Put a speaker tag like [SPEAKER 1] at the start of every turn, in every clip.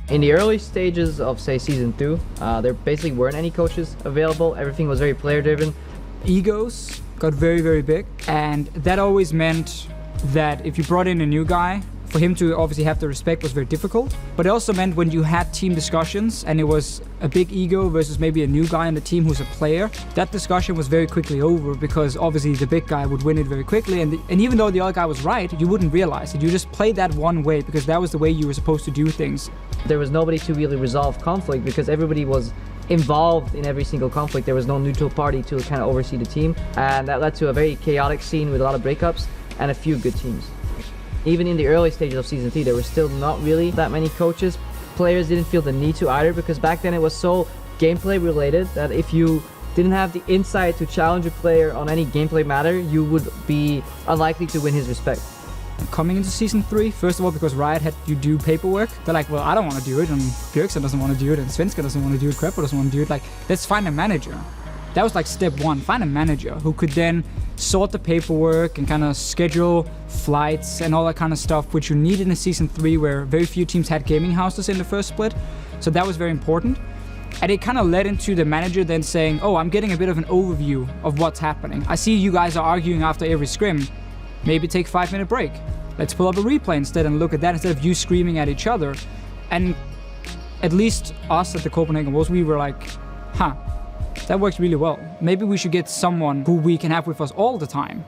[SPEAKER 1] In the early stages of, say, Season 2, there basically weren't any coaches available. Everything was very player-driven.
[SPEAKER 2] Egos got very, very big, and that always meant that if you brought in a new guy, for him to obviously have the respect was very difficult. But it also meant when you had team discussions and it was a big ego versus maybe a new guy in the team who's a player, that discussion was very quickly over because obviously the big guy would win it very quickly. And even though the other guy was right, you wouldn't realize it. You just played that one way because that was the way you were supposed to do things.
[SPEAKER 1] There was nobody to really resolve conflict because everybody was involved in every single conflict. There was no neutral party to kind of oversee the team. And that led to a very chaotic scene with a lot of breakups and a few good teams. Even in the early stages of Season 3, there were still not really that many coaches. Players didn't feel the need to either because back then it was so gameplay related that if you didn't have the insight to challenge a player on any gameplay matter, you would be unlikely to win his respect.
[SPEAKER 2] Coming into Season 3, first of all, because Riot had you do paperwork, they're like, well, I don't want to do it, and Bjergsen doesn't want to do it, and Svenska doesn't want to do it, Krepper doesn't want to do it. Like, let's find a manager. That was like step one, find a manager who could then sort the paperwork and kind of schedule flights and all that kind of stuff, which you need in a Season 3 where very few teams had gaming houses in the first split. So that was very important. And it kind of led into the manager then saying, oh, I'm getting a bit of an overview of what's happening. I see you guys are arguing after every scrim. Maybe take a 5-minute break. Let's pull up a replay instead and look at that instead of you screaming at each other. And at least us at the Copenhagen Wolves, we were like, huh, that works really well. Maybe we should get someone who we can have with us all the time.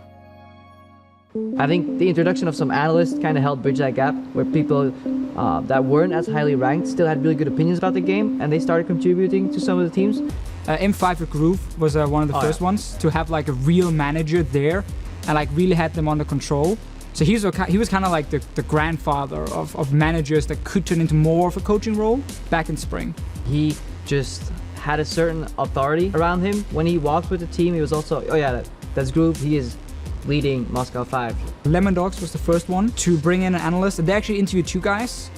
[SPEAKER 1] I think the introduction of some analysts kind of helped bridge that gap where people that weren't as highly ranked still had really good opinions about the game and they started contributing to some of the teams.
[SPEAKER 2] M5 with Groove was one of the first ones to have like a real manager there and like really had them under control. So he was kind of like the grandfather of managers that could turn into more of a coaching role back in Spring.
[SPEAKER 1] He just had a certain authority around him. When he walked with the team, he was also, oh yeah, that's Groove, he is leading Moscow 5.
[SPEAKER 2] Lemon Dogs was the first one to bring in an analyst, and they actually interviewed two guys.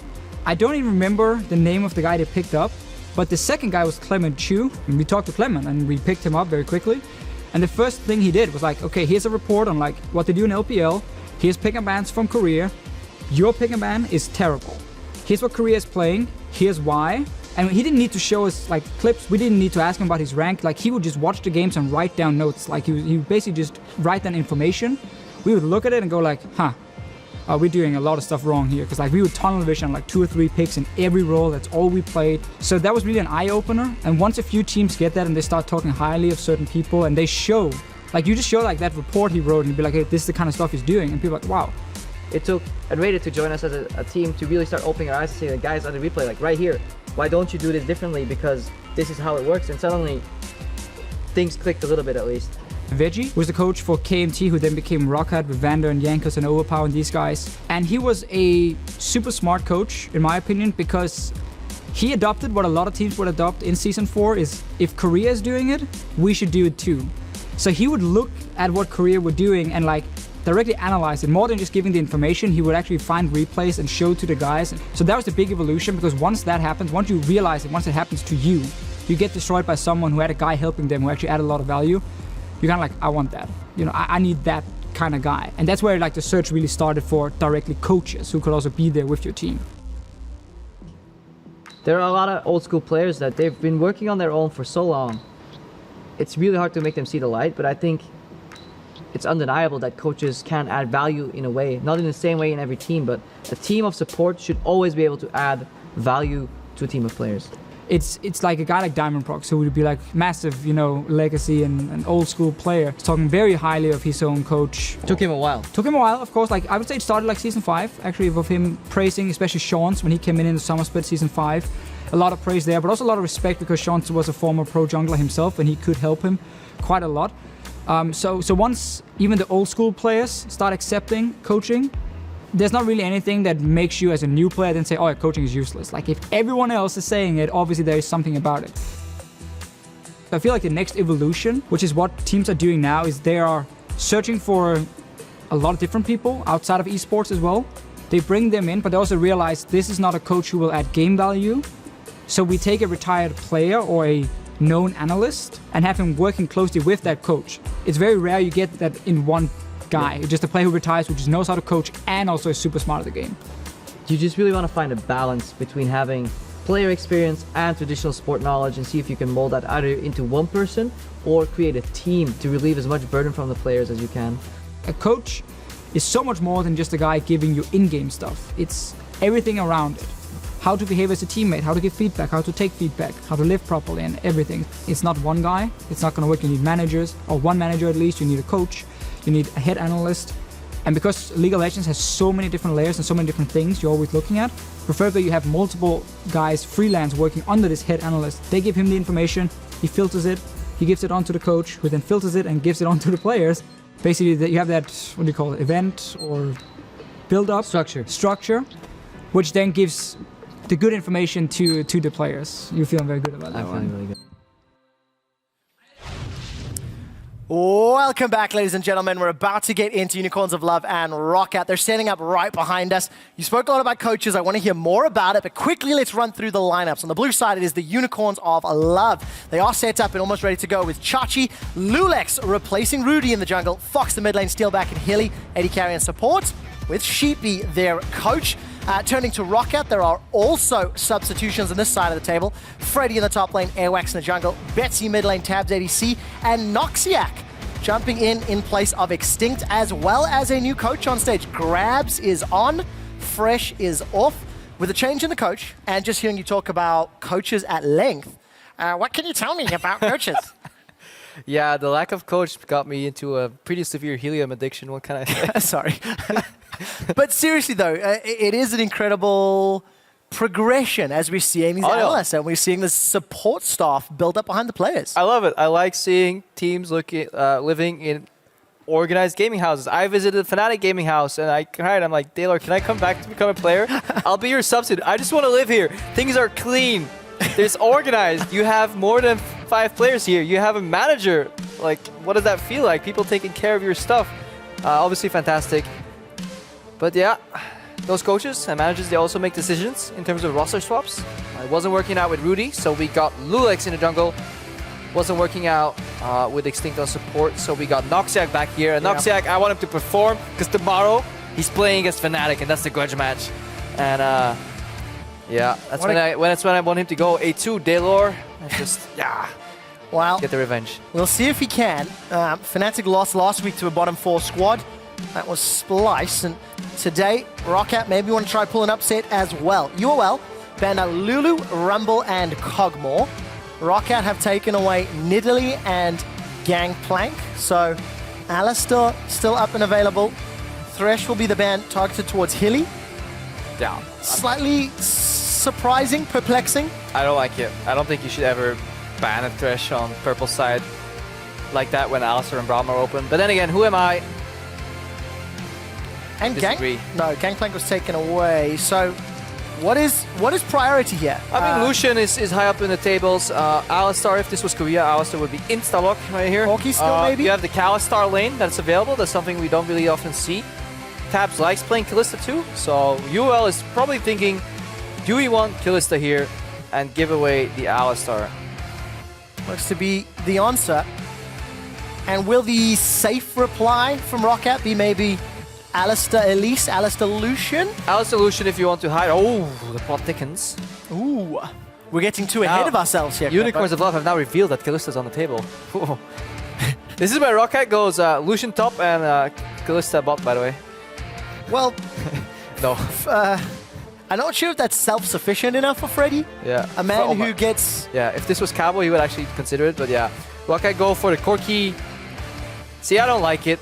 [SPEAKER 2] I don't even remember the name of the guy they picked up, but the second guy was Clement Chu, and we talked to Clement and we picked him up very quickly. And the first thing he did was like, okay, here's a report on like what they do in LPL, here's pick and bans from Korea, your pick and ban is terrible. Here's what Korea is playing, here's why. And he didn't need to show us like clips. We didn't need to ask him about his rank. Like he would just watch the games and write down notes. Like he would basically just write down information. We would look at it and go like, huh, we're doing a lot of stuff wrong here. Because like we would tunnel vision like 2 or 3 picks in every role. That's all we played. So that was really an eye opener. And once a few teams get that and they start talking highly of certain people and they show, like you just show like that report he wrote and you'd be like, hey, this is the kind of stuff he's doing. And people are like, wow.
[SPEAKER 1] It took Adreda to join us as a team to really start opening our eyes and say, the guys on the replay, like right here, why don't you do this differently? Because this is how it works. And suddenly things clicked a little bit at least.
[SPEAKER 2] Veggie was the coach for KMT, who then became ROCCAT with Vander and Yankos and Overpower and these guys. And he was a super smart coach, in my opinion, because he adopted what a lot of teams would adopt in Season 4 is if Korea is doing it, we should do it too. So he would look at what Korea were doing and like directly analyze it. More than just giving the information, he would actually find replays and show to the guys. So that was the big evolution, because once that happens, once you realize it, once it happens to you, you get destroyed by someone who had a guy helping them who actually added a lot of value. You're kind of like, I want that. You know, I need that kind of guy. And that's where like the search really started for directly coaches who could also be there with your team.
[SPEAKER 1] There are a lot of old school players that they've been working on their own for so long. It's really hard to make them see the light, but I think it's undeniable that coaches can add value in a way, not in the same way in every team, but a team of support should always be able to add value to a team of players.
[SPEAKER 2] It's like a guy like Diamond Prox, who would be like massive, you know, legacy and an old school player, talking very highly of his own coach.
[SPEAKER 1] Took him a while.
[SPEAKER 2] Took him a while, of course. Like I would say it started like Season 5, actually, with him praising, especially Sean's when he came in the summer split Season 5. A lot of praise there, but also a lot of respect because Sean was a former pro jungler himself and he could help him quite a lot. So once even the old school players start accepting coaching, there's not really anything that makes you as a new player then say, oh, coaching is useless. Like if everyone else is saying it, obviously there is something about it. I feel like the next evolution, which is what teams are doing now, is they are searching for a lot of different people outside of esports as well. They bring them in, but they also realize this is not a coach who will add game value. So we take a retired player or a known analyst and have him working closely with that coach. It's very rare you get that in one guy, just a player who retires who just knows how to coach and also is super smart at the game.
[SPEAKER 1] You just really want to find a balance between having player experience and traditional sport knowledge, and see if you can mold that either into one person or create a team to relieve as much burden from the players as you can.
[SPEAKER 2] A coach is so much more than just a guy giving you in-game stuff. It's everything around it. How to behave as a teammate, how to give feedback, how to take feedback, how to live properly, and everything. It's not one guy, it's not gonna work. You need managers, or one manager at least. You need a coach, you need a head analyst. And because League of Legends has so many different layers and so many different things you're always looking at, preferably you have multiple guys freelance working under this head analyst. They give him the information, he filters it, he gives it on to the coach, who then filters it and gives it on to the players. Basically, you have that, what do you call it, event or build-up? Structure, which then gives the good information to the players. You feel very good about that one.
[SPEAKER 1] I'm feeling really good.
[SPEAKER 3] Welcome back, ladies and gentlemen. We're about to get into Unicorns of Love and ROCCAT. They're standing up right behind us. You spoke a lot about coaches. I want to hear more about it, but quickly let's run through the lineups. On the blue side, it is the Unicorns of Love. They are set up and almost ready to go with Chachi, Lulex replacing Rudy in the jungle, Fox the mid lane, Steelback and Hilly, Eddie carry and support, with Sheepy their coach. Turning to ROCCAT, there are also substitutions on this side of the table. Freddy in the top lane, Airwax in the jungle, Betsy mid lane, Tabs ADC, and Noxiac jumping in place of Extinct, as well as a new coach on stage. Grabs is on, Fresh is off. With a change in the coach, and just hearing you talk about coaches at length, what can you tell me about coaches?
[SPEAKER 4] Yeah, the lack of coach got me into a pretty severe helium addiction. What can I say?
[SPEAKER 3] Sorry. But seriously, though, it is an incredible progression as we're seeing these analysts and we're seeing the support staff build up behind the players.
[SPEAKER 4] I love it. I like seeing teams living in organized gaming houses. I visited Fnatic gaming house and I'm like, Daylor, can I come back to become a player? I'll be your substitute. I just want to live here. Things are clean. It's organized. You have more than 5 players here. You have a manager. Like, what does that feel like? People taking care of your stuff. Obviously fantastic. But yeah, those coaches and managers, they also make decisions in terms of roster swaps. It wasn't working out with Rudy, so we got Lulex in the jungle. Wasn't working out with Extinct on support, so we got Noxiac back here. And Noxiac, I want him to perform, because tomorrow he's playing against Fnatic, and that's the grudge match. And yeah, that's when I want him to go A2, Daylor, and just,
[SPEAKER 3] Well,
[SPEAKER 4] get the revenge.
[SPEAKER 3] We'll see if he can. Fnatic lost last week to a bottom 4 squad. That was Splice, and today, ROCCAT maybe want to try pull an upset as well. UOL banned out Lulu, Rumble, and Cogmore. ROCCAT have taken away Nidalee and Gangplank, so Alistar still up and available. Thresh will be the ban targeted towards Hilly.
[SPEAKER 4] Yeah.
[SPEAKER 3] Slightly surprising, perplexing.
[SPEAKER 4] I don't like it. I don't think you should ever ban a Thresh on purple side like that when Alistar and Braum are open. But then again, who am I?
[SPEAKER 3] And
[SPEAKER 4] Disagree.
[SPEAKER 3] Gangplank was taken away. So what is priority here?
[SPEAKER 4] I mean, Lucian is high up in the tables. Alistar, if this was Korea, Alistar would be insta-lock right here.
[SPEAKER 3] Corki still maybe?
[SPEAKER 4] You have the Kalistar lane that's available. That's something we don't really often see. Tabs likes playing Kalista too. So UOL is probably thinking, do we want Kalista here and give away the Alistar?
[SPEAKER 3] Looks to be the answer. And will the safe reply from ROCCAT be maybe Alistar Elise, Alistar Lucian?
[SPEAKER 4] Alistar Lucian if you want to hide. Oh, the plot thickens.
[SPEAKER 3] Ooh, we're getting too ahead of ourselves here.
[SPEAKER 4] Unicorns of Love have now revealed that Kalista's on the table. This is where ROCCAT goes Lucian top and Kalista bot, by the way.
[SPEAKER 3] Well,
[SPEAKER 4] no.
[SPEAKER 3] I'm not sure if that's self-sufficient enough for Freddy.
[SPEAKER 4] Yeah.
[SPEAKER 3] A man who gets...
[SPEAKER 4] Yeah, if this was Cabo, he would actually consider it, but yeah. ROCCAT go for the Corki. See, I don't like it.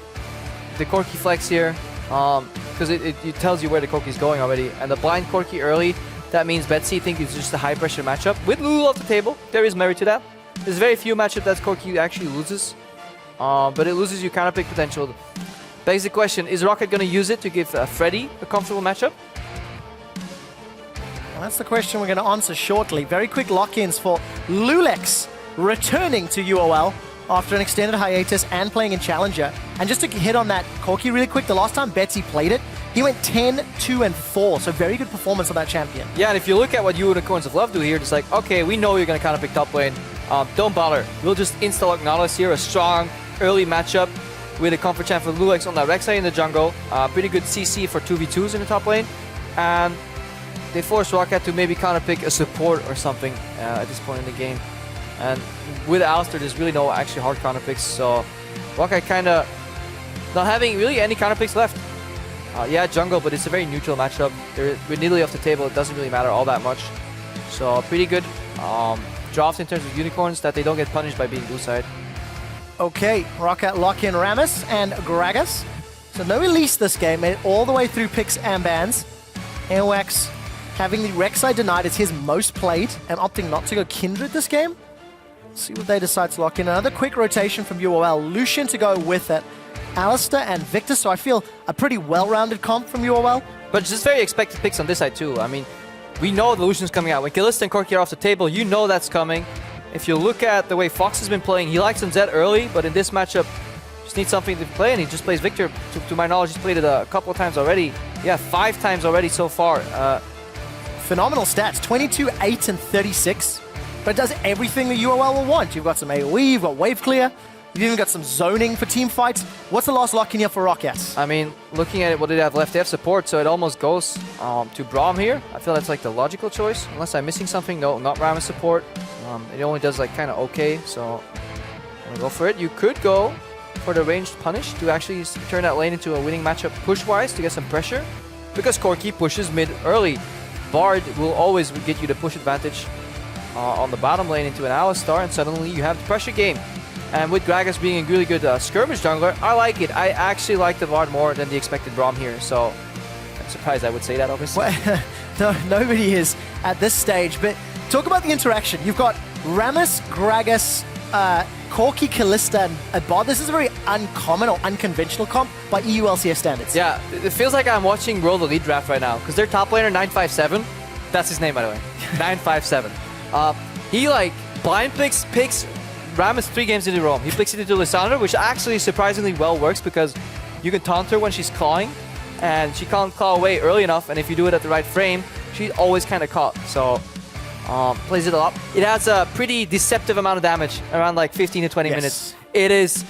[SPEAKER 4] The Corki flex here. Because it tells you where the Corki is going already. And the blind Corki early, that means Betsy think it's just a high pressure matchup. With Lulu off the table, there is merit to that. There's very few matchups that Corki actually loses. But it loses you counter pick potential. Begs the question, is ROCCAT going to use it to give Freddy a comfortable matchup?
[SPEAKER 3] Well, that's the question we're going to answer shortly. Very quick lock-ins for Lulex returning to UOL after an extended hiatus and playing in Challenger. And just to hit on that Corki really quick, the last time Betsy played it, he went 10, 2, and 4. So very good performance of that champion.
[SPEAKER 4] Yeah, and if you look at what Unicorns of Love do here, it's like, okay, we know you're going to counter pick top lane. Don't bother. We'll just insta-lock Nautilus here, a strong early matchup with a comfort champ for Lulex on that Rek'Sai in the jungle. Pretty good CC for 2v2s in the top lane. And they force ROCCAT to maybe counter pick a support or something at this point in the game. And with Alistair, there's really no actually hard counter picks, so ROCCAT kind of not having really any counter picks left. Yeah, jungle, but it's a very neutral matchup. With Nidalee off the table, it doesn't really matter all that much. So pretty good drops in terms of unicorns that they don't get punished by being blue side.
[SPEAKER 3] Okay, ROCCAT lock in Rammus and Gragas. So no release this game, made it all the way through picks and bans. Airwax having the Rek'Sai denied is his most played and opting not to go Kindred this game. See what they decide to lock in. Another quick rotation from UOL. Lucian to go with it. Alistair and Victor, so I feel a pretty well-rounded comp from UOL.
[SPEAKER 4] But just very expected picks on this side too. I mean, we know the Lucian's coming out. When Kalista and Corki are off the table, you know that's coming. If you look at the way Fox has been playing, he likes on Zed early, but in this matchup, just needs something to play, and he just plays Victor. To my knowledge, he's played it a couple of times already. Yeah, 5 times already so far.
[SPEAKER 3] Phenomenal stats, 22, 8, and 36. But it does everything the UOL will want. You've got some AoE, you've got wave clear, you've even got some zoning for team fights. What's the last lock in here for ROCCAT?
[SPEAKER 4] I mean, looking at it, what do they have left? They have support, so it almost goes to Braum here. I feel that's like the logical choice, unless I'm missing something. No, not Rammus support. It only does like kind of okay, so I'm gonna go for it. You could go for the ranged punish to actually turn that lane into a winning matchup push-wise to get some pressure, because Corki pushes mid early. Bard will always get you the push advantage on the bottom lane into an Alistar, and suddenly you have the pressure game. And with Gragas being a really good skirmish jungler, I like it. I actually like the Bard more than the expected Braum here, so I'm surprised I would say that, obviously.
[SPEAKER 3] Well, no, nobody is at this stage, but talk about the interaction. You've got Rammus, Gragas, Corki, Kalista, and Bard. This is a very uncommon or unconventional comp by EU LCS standards.
[SPEAKER 4] Yeah, it feels like I'm watching World Elite Draft right now, because their top laner, 957, that's his name, by the way, 957. He, like, blind picks Rammus 3 games into Rome. He flicks it into Lissandra, which actually surprisingly well works, because you can taunt her when she's clawing, and she can't claw away early enough, and if you do it at the right frame, she's always kind of caught, so plays it a lot. It has a pretty deceptive amount of damage, around like 15 to 20 minutes. It is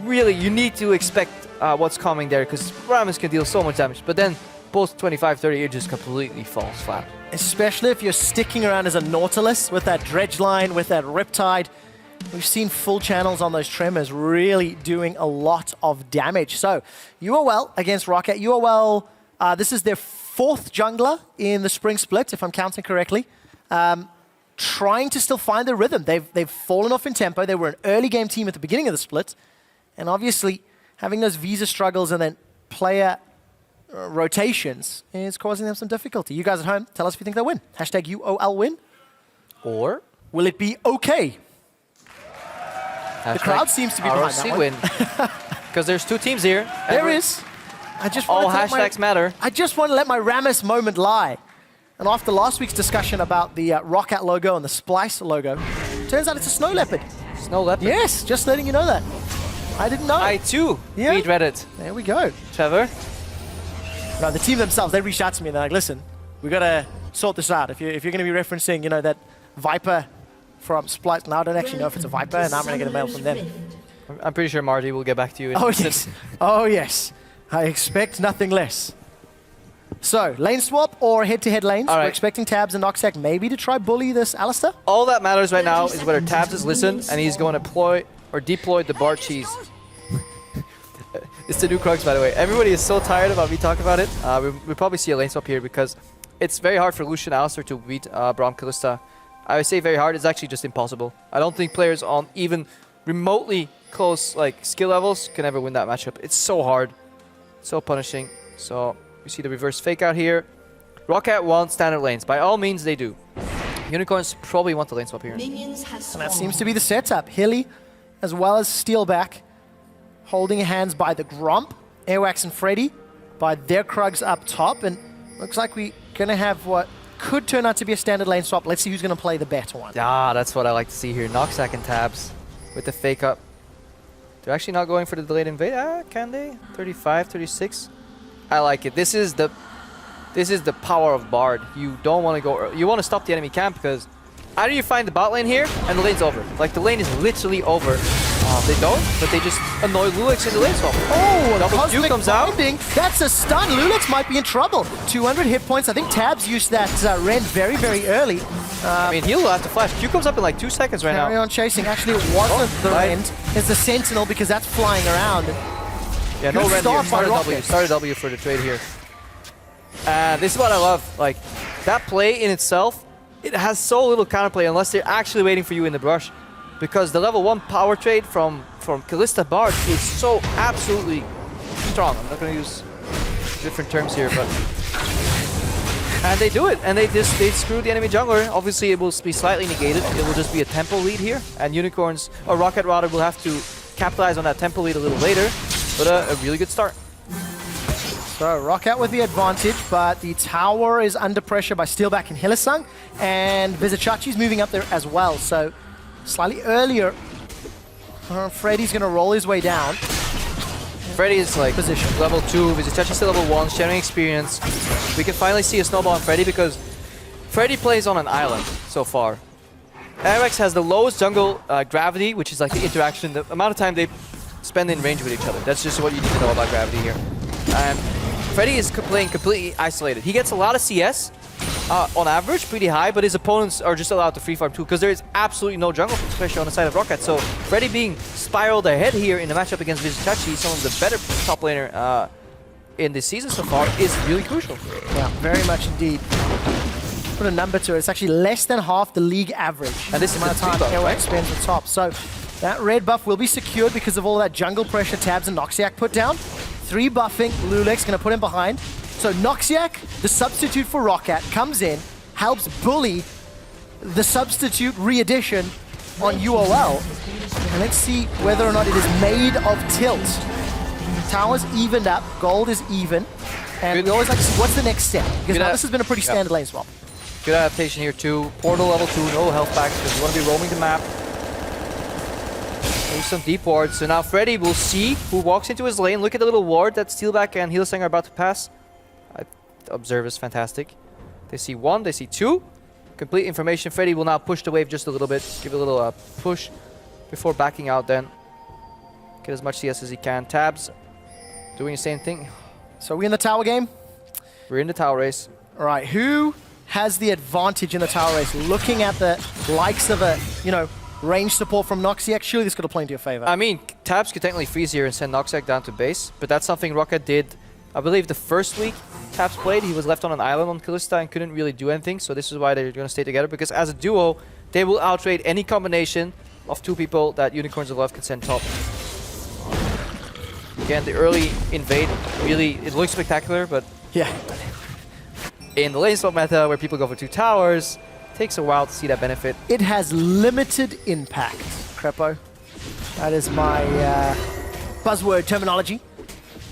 [SPEAKER 4] really, you need to expect what's coming there, because Rammus can deal so much damage, but then post 25-30, it just completely falls flat.
[SPEAKER 3] Especially if you're sticking around as a Nautilus with that dredge line, with that Riptide. We've seen full channels on those Tremors really doing a lot of damage. So, UOL against ROCCAT. UOL, this is their 4th jungler in the spring split, if I'm counting correctly. Trying to still find their rhythm. They've fallen off in tempo. They were an early game team at the beginning of the split. And obviously, having those visa struggles and then player rotations is causing them some difficulty. You guys at home, tell us if you think they'll win. Hashtag UOL win.
[SPEAKER 4] Or
[SPEAKER 3] will it be okay? The crowd seems to be behind
[SPEAKER 4] ROC
[SPEAKER 3] that one.
[SPEAKER 4] win. Because there's 2 teams here.
[SPEAKER 3] There is. I just
[SPEAKER 4] all
[SPEAKER 3] want to
[SPEAKER 4] hashtags matter.
[SPEAKER 3] I just want to let my Rammus moment lie. And after last week's discussion about the ROCCAT logo and the Splice logo, turns out it's a snow leopard.
[SPEAKER 4] Snow leopard?
[SPEAKER 3] Yes, just letting you know that. I didn't know.
[SPEAKER 4] I too read Reddit.
[SPEAKER 3] There we go.
[SPEAKER 4] Trevor?
[SPEAKER 3] No, the team themselves, they reached out to me and they're like, listen, we got to sort this out. If you're going to be referencing, you know, that Viper from Splice, now I don't actually know if it's a Viper, and I'm going to get a mail from them.
[SPEAKER 4] I'm pretty sure Marty will get back to you.
[SPEAKER 3] Oh, yes. Oh, yes. I expect nothing less. So, lane swap or head-to-head lanes?
[SPEAKER 4] All right.
[SPEAKER 3] We're expecting Tabs and Noxac maybe to try bully this Alistair.
[SPEAKER 4] All that matters right now is whether Tabs is listened and he's going to deploy the Bard cheese. It's the new Krugs, by the way. Everybody is so tired about me talking about it. We'll probably see a lane swap here because it's very hard for Lucian and Alistair to beat Braum Kalista. I would say very hard. It's actually just impossible. I don't think players on even remotely close like skill levels can ever win that matchup. It's so hard, so punishing. So we see the reverse fake out here. ROCCAT wants standard lanes. By all means, they do. Unicorns probably want the lane swap here.
[SPEAKER 3] And that seems to be the setup. Hilly, as well as Steelback, holding hands by the Gromp. Airwax and Freddy by their Krugs up top. And looks like we're going to have what could turn out to be a standard lane swap. Let's see who's going to play the better one.
[SPEAKER 4] Ah, that's what I like to see here. Noxac and Tabs with the fake up. They're actually not going for the delayed invade. Ah, can they? 35, 36. I like it. This is the power of Bard. You don't want to go. You want to stop the enemy camp because either you find the bot lane here and the lane's over. Like the lane is literally over. They don't, but they just annoy Lulix in the lane swap.
[SPEAKER 3] Oh,
[SPEAKER 4] Double Q
[SPEAKER 3] Cosmic
[SPEAKER 4] comes out.
[SPEAKER 3] Binding. That's a stun. Lulix might be in trouble. 200 hit points. I think Tabs used that Ren very, very early.
[SPEAKER 4] I mean, he'll have to flash. Q comes up in like 2 seconds right
[SPEAKER 3] Carry
[SPEAKER 4] now.
[SPEAKER 3] on chasing. Actually, it wasn't the
[SPEAKER 4] right.
[SPEAKER 3] Ren. It's the Sentinel because that's flying around.
[SPEAKER 4] Yeah, no
[SPEAKER 3] Good
[SPEAKER 4] Ren here.
[SPEAKER 3] start by ROCCAT.
[SPEAKER 4] Start a W for the trade here. This is what I love. Like, that play in itself, it has so little counterplay unless they're actually waiting for you in the brush. Because the level 1 power trade from Kalista Bard is so absolutely strong. I'm not going to use different terms here, but... And they do it, and they screw the enemy jungler. Obviously, it will be slightly negated. It will just be a tempo lead here, and Unicorns, or ROCCAT rather, will have to capitalize on that tempo lead a little later. But a really good start.
[SPEAKER 3] So ROCCAT with the advantage, but the tower is under pressure by Steelback and Hylissang, and Vizicachi's moving up there as well. So slightly earlier, Freddy's going to roll his way down.
[SPEAKER 4] Freddy is like
[SPEAKER 3] Position.
[SPEAKER 4] level 2, Vizicachi's still level 1, sharing experience. We can finally see a snowball on Freddy because Freddy plays on an island so far. RX has the lowest jungle gravity, which is like the interaction, the amount of time they spend in range with each other. That's just what you need to know about gravity here. And Freddy is playing completely isolated. He gets a lot of CS, on average, pretty high, but his opponents are just allowed to free farm too, because there is absolutely no jungle, especially on the side of ROCCAT. So Freddy being spiraled ahead here in the matchup against Vizicachi, some of the better top laner in this season so far, is really crucial.
[SPEAKER 3] Yeah, very much indeed. Put a number to it. It's actually less than half the league average.
[SPEAKER 4] And this is
[SPEAKER 3] the amount
[SPEAKER 4] the
[SPEAKER 3] of time
[SPEAKER 4] buff, right?
[SPEAKER 3] ROC spends at top. So that red buff will be secured because of all that jungle pressure Tabs and Noxiac put down. 3 buffing, Lulix going to put him behind. So Noxiac, the substitute for ROCCAT, comes in, helps bully the substitute re-edition on UOL. And let's see whether or not it is made of tilt. Tower's evened up, gold is even. And we always like to see what's the next step. Because now this has been a pretty standard lane swap.
[SPEAKER 4] Good adaptation here too. Portal level 2, no health packs because you want to be roaming the map. Maybe some deep wards. So now Freddy will see who walks into his lane. Look at the little ward that Steelback and Hylissang are about to pass. Observe is fantastic. They see 1, they see 2. Complete information. Freddy will now push the wave just a little bit. Give a little push before backing out then. Get as much CS as he can. Tabs doing the same thing.
[SPEAKER 3] So are we in the tower game?
[SPEAKER 4] We're in the tower race.
[SPEAKER 3] All right, who has the advantage in the tower race? Looking at the likes of a, range support from Noxiac, surely this could have played into your favor.
[SPEAKER 4] I mean, Tabs could technically freeze here and send Noxiac down to base, but that's something ROCCAT did, I believe, the first week Tabs played. He was left on an island on Kalista and couldn't really do anything, so this is why they're going to stay together, because as a duo, they will outrate any combination of 2 people that Unicorns of Love can send top. Again, the early invade, really, it looks spectacular, but
[SPEAKER 3] yeah.
[SPEAKER 4] in the lane swap meta, where people go for 2 towers, it takes a while to see that benefit.
[SPEAKER 3] It has limited impact, Crepo. That is my buzzword terminology.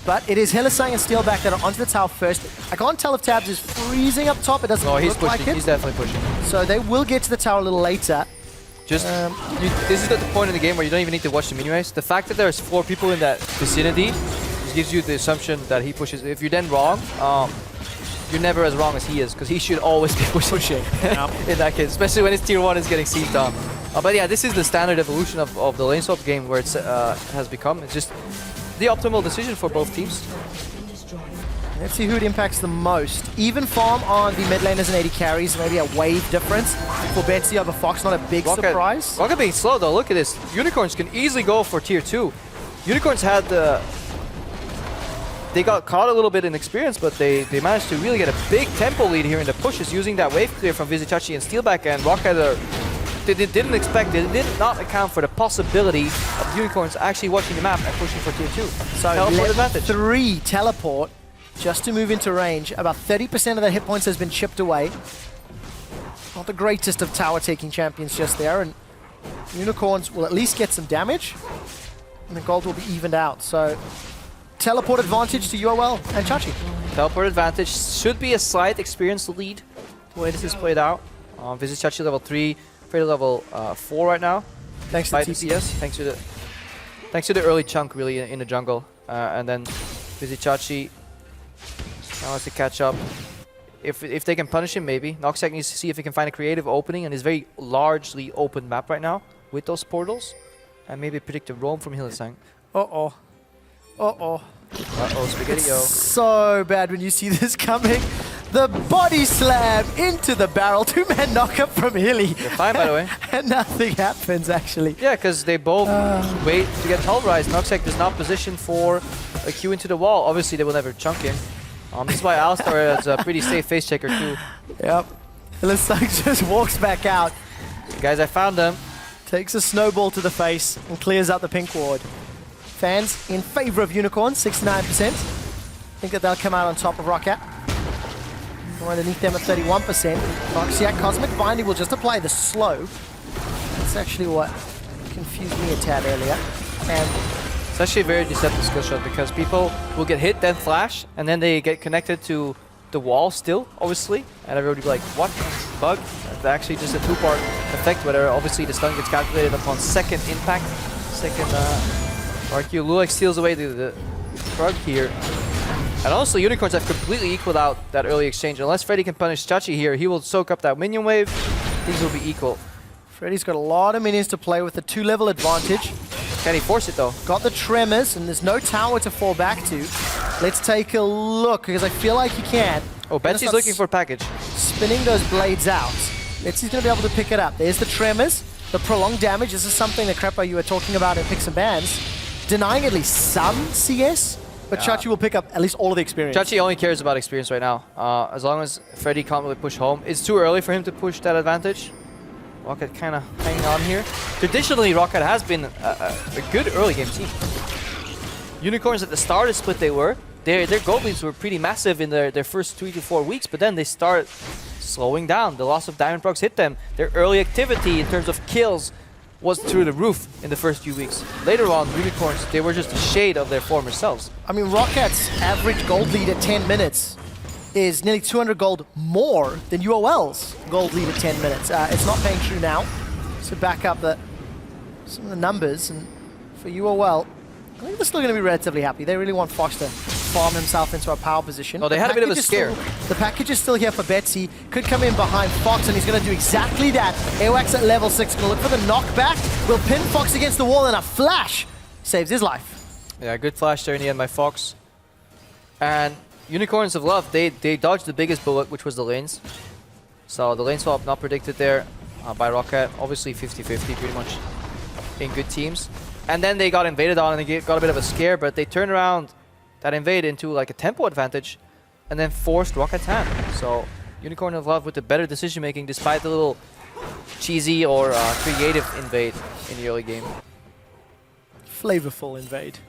[SPEAKER 3] But it is Hylissang and Steelback that are onto the tower first. I can't tell if Tabs is freezing up top. It doesn't
[SPEAKER 4] No, he's
[SPEAKER 3] look like
[SPEAKER 4] pushing.
[SPEAKER 3] it.
[SPEAKER 4] He's definitely pushing.
[SPEAKER 3] So they will get to the tower a little later.
[SPEAKER 4] Just, this is at the point in the game where you don't even need to watch the mini race. The fact that there's 4 people in that vicinity just gives you the assumption that he pushes. If you're then wrong, you're never as wrong as he is, because he should always be pushing. In that case, especially when his tier 1 is getting seized on. But yeah, this is the standard evolution of the lane swap game where it has become. It's just the optimal decision for both teams.
[SPEAKER 3] Let's see who it impacts the most. Even farm on the mid laners and 80 carries, maybe a wave difference. For Betsy over Fox, not a big surprise.
[SPEAKER 4] ROCCAT being slow though, look at this. Unicorns can easily go for tier 2. Unicorns had they got caught a little bit in experience, but they managed to really get a big tempo lead here in the pushes using that wave clear from Vizicachi and Steelback, and ROCCAT they didn't expect, they did not account for the possibility of Unicorns actually watching the map and pushing for tier 2.
[SPEAKER 3] So
[SPEAKER 4] teleport advantage.
[SPEAKER 3] 3 teleport just to move into range. About 30% of their hit points has been chipped away. Not the greatest of tower taking champions just there, and Unicorns will at least get some damage, and the gold will be evened out. So teleport advantage to UOL and Chachi.
[SPEAKER 4] Teleport advantage should be a slight experience lead the way this is played out. Vizicachi level 3, Freddy level 4 right now.
[SPEAKER 3] Thanks to TPS.
[SPEAKER 4] Thanks to the early chunk really in the jungle, and then Vizicachi now has to catch up. If they can punish him, maybe. Noxiac needs to see if he can find a creative opening in his very largely open map right now with those portals. And maybe predict a roam from Hillsang.
[SPEAKER 3] Uh-oh. Uh-oh.
[SPEAKER 4] Uh-oh, Spaghetti-O.
[SPEAKER 3] So bad when you see this coming. The body slam into the barrel. Two-man knockup from Hilly.
[SPEAKER 4] They're fine, by the way.
[SPEAKER 3] And nothing happens, actually.
[SPEAKER 4] Yeah, because they both wait to get pulverized. ROCCAT does not position for a Q into the wall. Obviously, they will never chunk him. This is why Alistar is a pretty safe face checker, too.
[SPEAKER 3] Yep. Hillsang just walks back out.
[SPEAKER 4] Guys, I found them.
[SPEAKER 3] Takes a snowball to the face and clears out the pink ward. Fans in favor of Unicorns, 69%. Think that they'll come out on top of ROCCAT. We're underneath them at 31%. ROCCAT Cosmic Binding will just apply the slow. That's actually what confused me a tad earlier. And
[SPEAKER 4] It's actually a very deceptive skill shot because people will get hit, then flash, and then they get connected to the wall still, obviously. And everybody will be like, what? Bug? It's actually just a two-part effect where obviously the stun gets calculated upon second impact. Second RQ. Lulek steals away the bug here. And also, Unicorns have completely equaled out that early exchange. Unless Freddy can punish Chachi here, he will soak up that minion wave. Things will be equal.
[SPEAKER 3] Freddy's got a lot of minions to play with, a 2-level advantage.
[SPEAKER 4] Can he force it though?
[SPEAKER 3] Got the tremors, and there's no tower to fall back to. Let's take a look, because I feel like he can.
[SPEAKER 4] Oh, Betsy's looking for a package.
[SPEAKER 3] Spinning those blades out. Betsy's going to be able to pick it up. There's the tremors, the prolonged damage. This is something that Crepo you were talking about in Picks and Bans. Denying at least some CS, but Chachi will pick up at least all of the experience.
[SPEAKER 4] Chachi only cares about experience right now. As long as Freddy can't really push home. It's too early for him to push that advantage. ROCCAT kind of hanging on here. Traditionally, ROCCAT has been a good early game team. Unicorns at the start of split they were. Their gold leads were pretty massive in their first 3 to 4 weeks, but then they start slowing down. The loss of Diamond Procs hit them. Their early activity in terms of kills was through the roof in the first few weeks. Later on, Unicorns, they were just a shade of their former selves.
[SPEAKER 3] I mean, ROCCAT's average gold lead at 10 minutes is nearly 200 gold more than UOL's gold lead at 10 minutes. It's not paying true now. So back up some of the numbers, and for UOL, I think they're still going to be relatively happy. They really want Fox to farm himself into a power position.
[SPEAKER 4] Oh, they had a bit of a scare.
[SPEAKER 3] The package is still here for Betsy. Could come in behind Fox, and he's going to do exactly that. AWAC's at level 6. Going to look for the knockback. Will pin Fox against the wall, and a flash saves his life.
[SPEAKER 4] Yeah, good flash there in the end by Fox. And Unicorns of Love, they dodged the biggest bullet, which was the lanes. So the lane swap not predicted there by ROCCAT. Obviously 50-50 pretty much in good teams. And then they got invaded on and they got a bit of a scare, but they turned around that invade into like a tempo advantage and then forced ROCCAT's hand. So Unicorn of Love with the better decision making despite the little cheesy or creative invade in the early game.
[SPEAKER 3] Flavorful invade.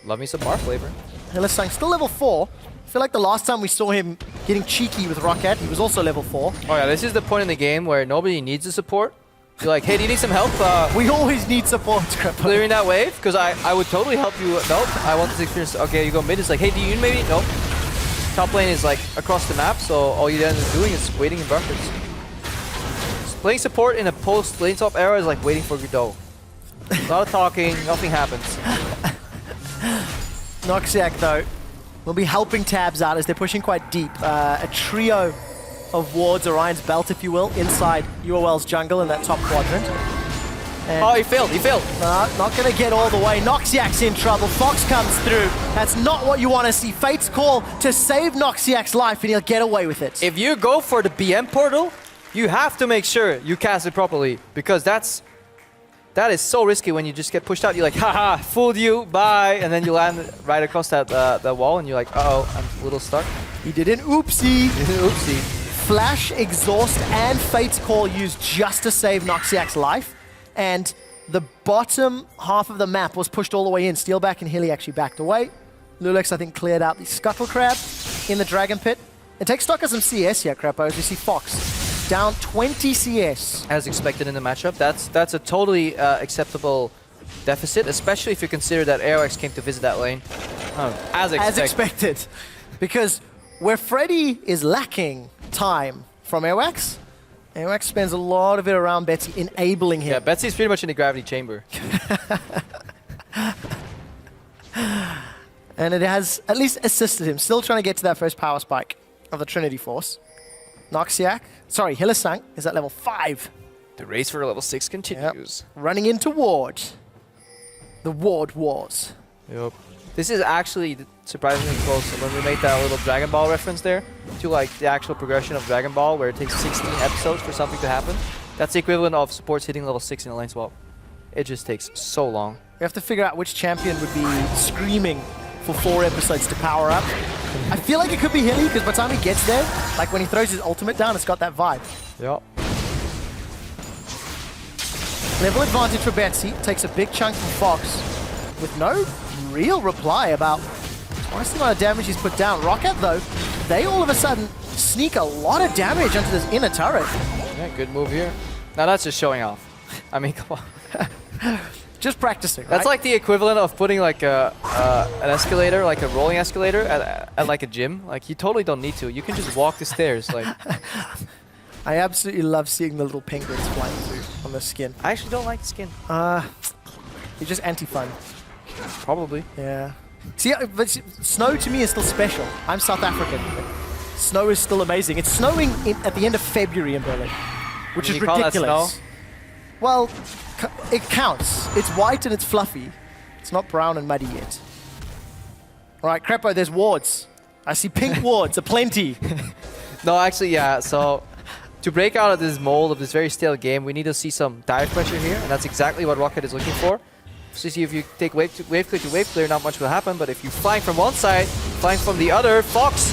[SPEAKER 4] Love me some bar flavor.
[SPEAKER 3] Hillsang still level 4. I feel like the last time we saw him getting cheeky with ROCCAT, he was also level 4.
[SPEAKER 4] Oh yeah, this is the point in the game where nobody needs the support. You're like, hey, do you need some help?
[SPEAKER 3] We always need support, Crepo.
[SPEAKER 4] Clearing that wave? Because I would totally help you. Nope, I want this experience. Okay, you go mid. It's like, hey, do you maybe? Nope. Top lane is like across the map, so all you end up doing is waiting in buckets. Playing support in a post lane swap era is like waiting for Godot. A lot of talking, nothing happens.
[SPEAKER 3] Noxiac, though, will be helping Tabs out as they're pushing quite deep. A trio of wards, Orion's belt, if you will, inside UOL's jungle in that top quadrant. And
[SPEAKER 4] oh, he failed, he failed.
[SPEAKER 3] Not going to get all the way. Noxiac's in trouble. Fox comes through. That's not what you want to see. Fate's call to save Noxiac's life, and he'll get away with it.
[SPEAKER 4] If you go for the BM portal, you have to make sure you cast it properly, because that is so risky when you just get pushed out. You're like, haha, fooled you, bye. And then you land right across that wall, and you're like, uh-oh, I'm a little stuck.
[SPEAKER 3] He did an oopsie.
[SPEAKER 4] Oopsie.
[SPEAKER 3] Flash, Exhaust, and Fate's Call used just to save Noxiac's life. And the bottom half of the map was pushed all the way in. Steelback and Hilly actually backed away. Lulex, I think, cleared out the Scuttle Crab in the Dragon Pit. And take stock of some CS here, Crepo, as we see Fox down 20 CS.
[SPEAKER 4] As expected in the matchup. That's a totally acceptable deficit, especially if you consider that AOX came to visit that lane. Oh, as expected. Because where Freddy is lacking time from AOX, AOX spends a lot of it around Betsy, enabling him. Yeah, Betsy's pretty much in the gravity chamber.
[SPEAKER 3] And it has at least assisted him. Still trying to get to that first power spike of the Trinity Force. Hillsang is at level 5.
[SPEAKER 4] The race for level 6 continues.
[SPEAKER 3] Yep. Running into ward. The Ward Wars.
[SPEAKER 4] Yep. This is actually surprisingly close when we made that little Dragon Ball reference there to like the actual progression of Dragon Ball, where it takes 16 episodes for something to happen. That's the equivalent of supports hitting level 6 in a lane swap. It just takes so long.
[SPEAKER 3] We have to figure out which champion would be screaming for 4 episodes to power up. I feel like it could be Hilly, because by the time he gets there, like when he throws his ultimate down, it's got that vibe.
[SPEAKER 4] Yep.
[SPEAKER 3] Level advantage for Betsy, takes a big chunk from Fox, with no real reply about twice the amount of damage he's put down. ROCCAT, though, they all of a sudden sneak a lot of damage onto this inner turret.
[SPEAKER 4] Yeah, good move here. Now that's just showing off. I mean, come on.
[SPEAKER 3] Just practicing, right?
[SPEAKER 4] That's like the equivalent of putting like an escalator, like a rolling escalator at like a gym. Like you totally don't need to. You can just walk the stairs. Like
[SPEAKER 3] I absolutely love seeing the little penguins flying through on the skin.
[SPEAKER 4] I actually don't like the skin.
[SPEAKER 3] You're just anti-fun.
[SPEAKER 4] Probably.
[SPEAKER 3] Yeah. See, but snow to me is still special. I'm South African. Snow is still amazing. It's snowing at the end of February in Berlin, which is
[SPEAKER 4] you call that
[SPEAKER 3] ridiculous.
[SPEAKER 4] snow?
[SPEAKER 3] Well, it counts. It's white and it's fluffy. It's not brown and muddy yet. All right, Crepo, there's wards. I see pink wards, aplenty.
[SPEAKER 4] No, actually, yeah. So to break out of this mold of this very stale game, we need to see some dive pressure here, and that's exactly what ROCCAT is looking for. So see, if you take wave clear to wave clear, not much will happen. But if you flying from one side, flying from the other, Fox.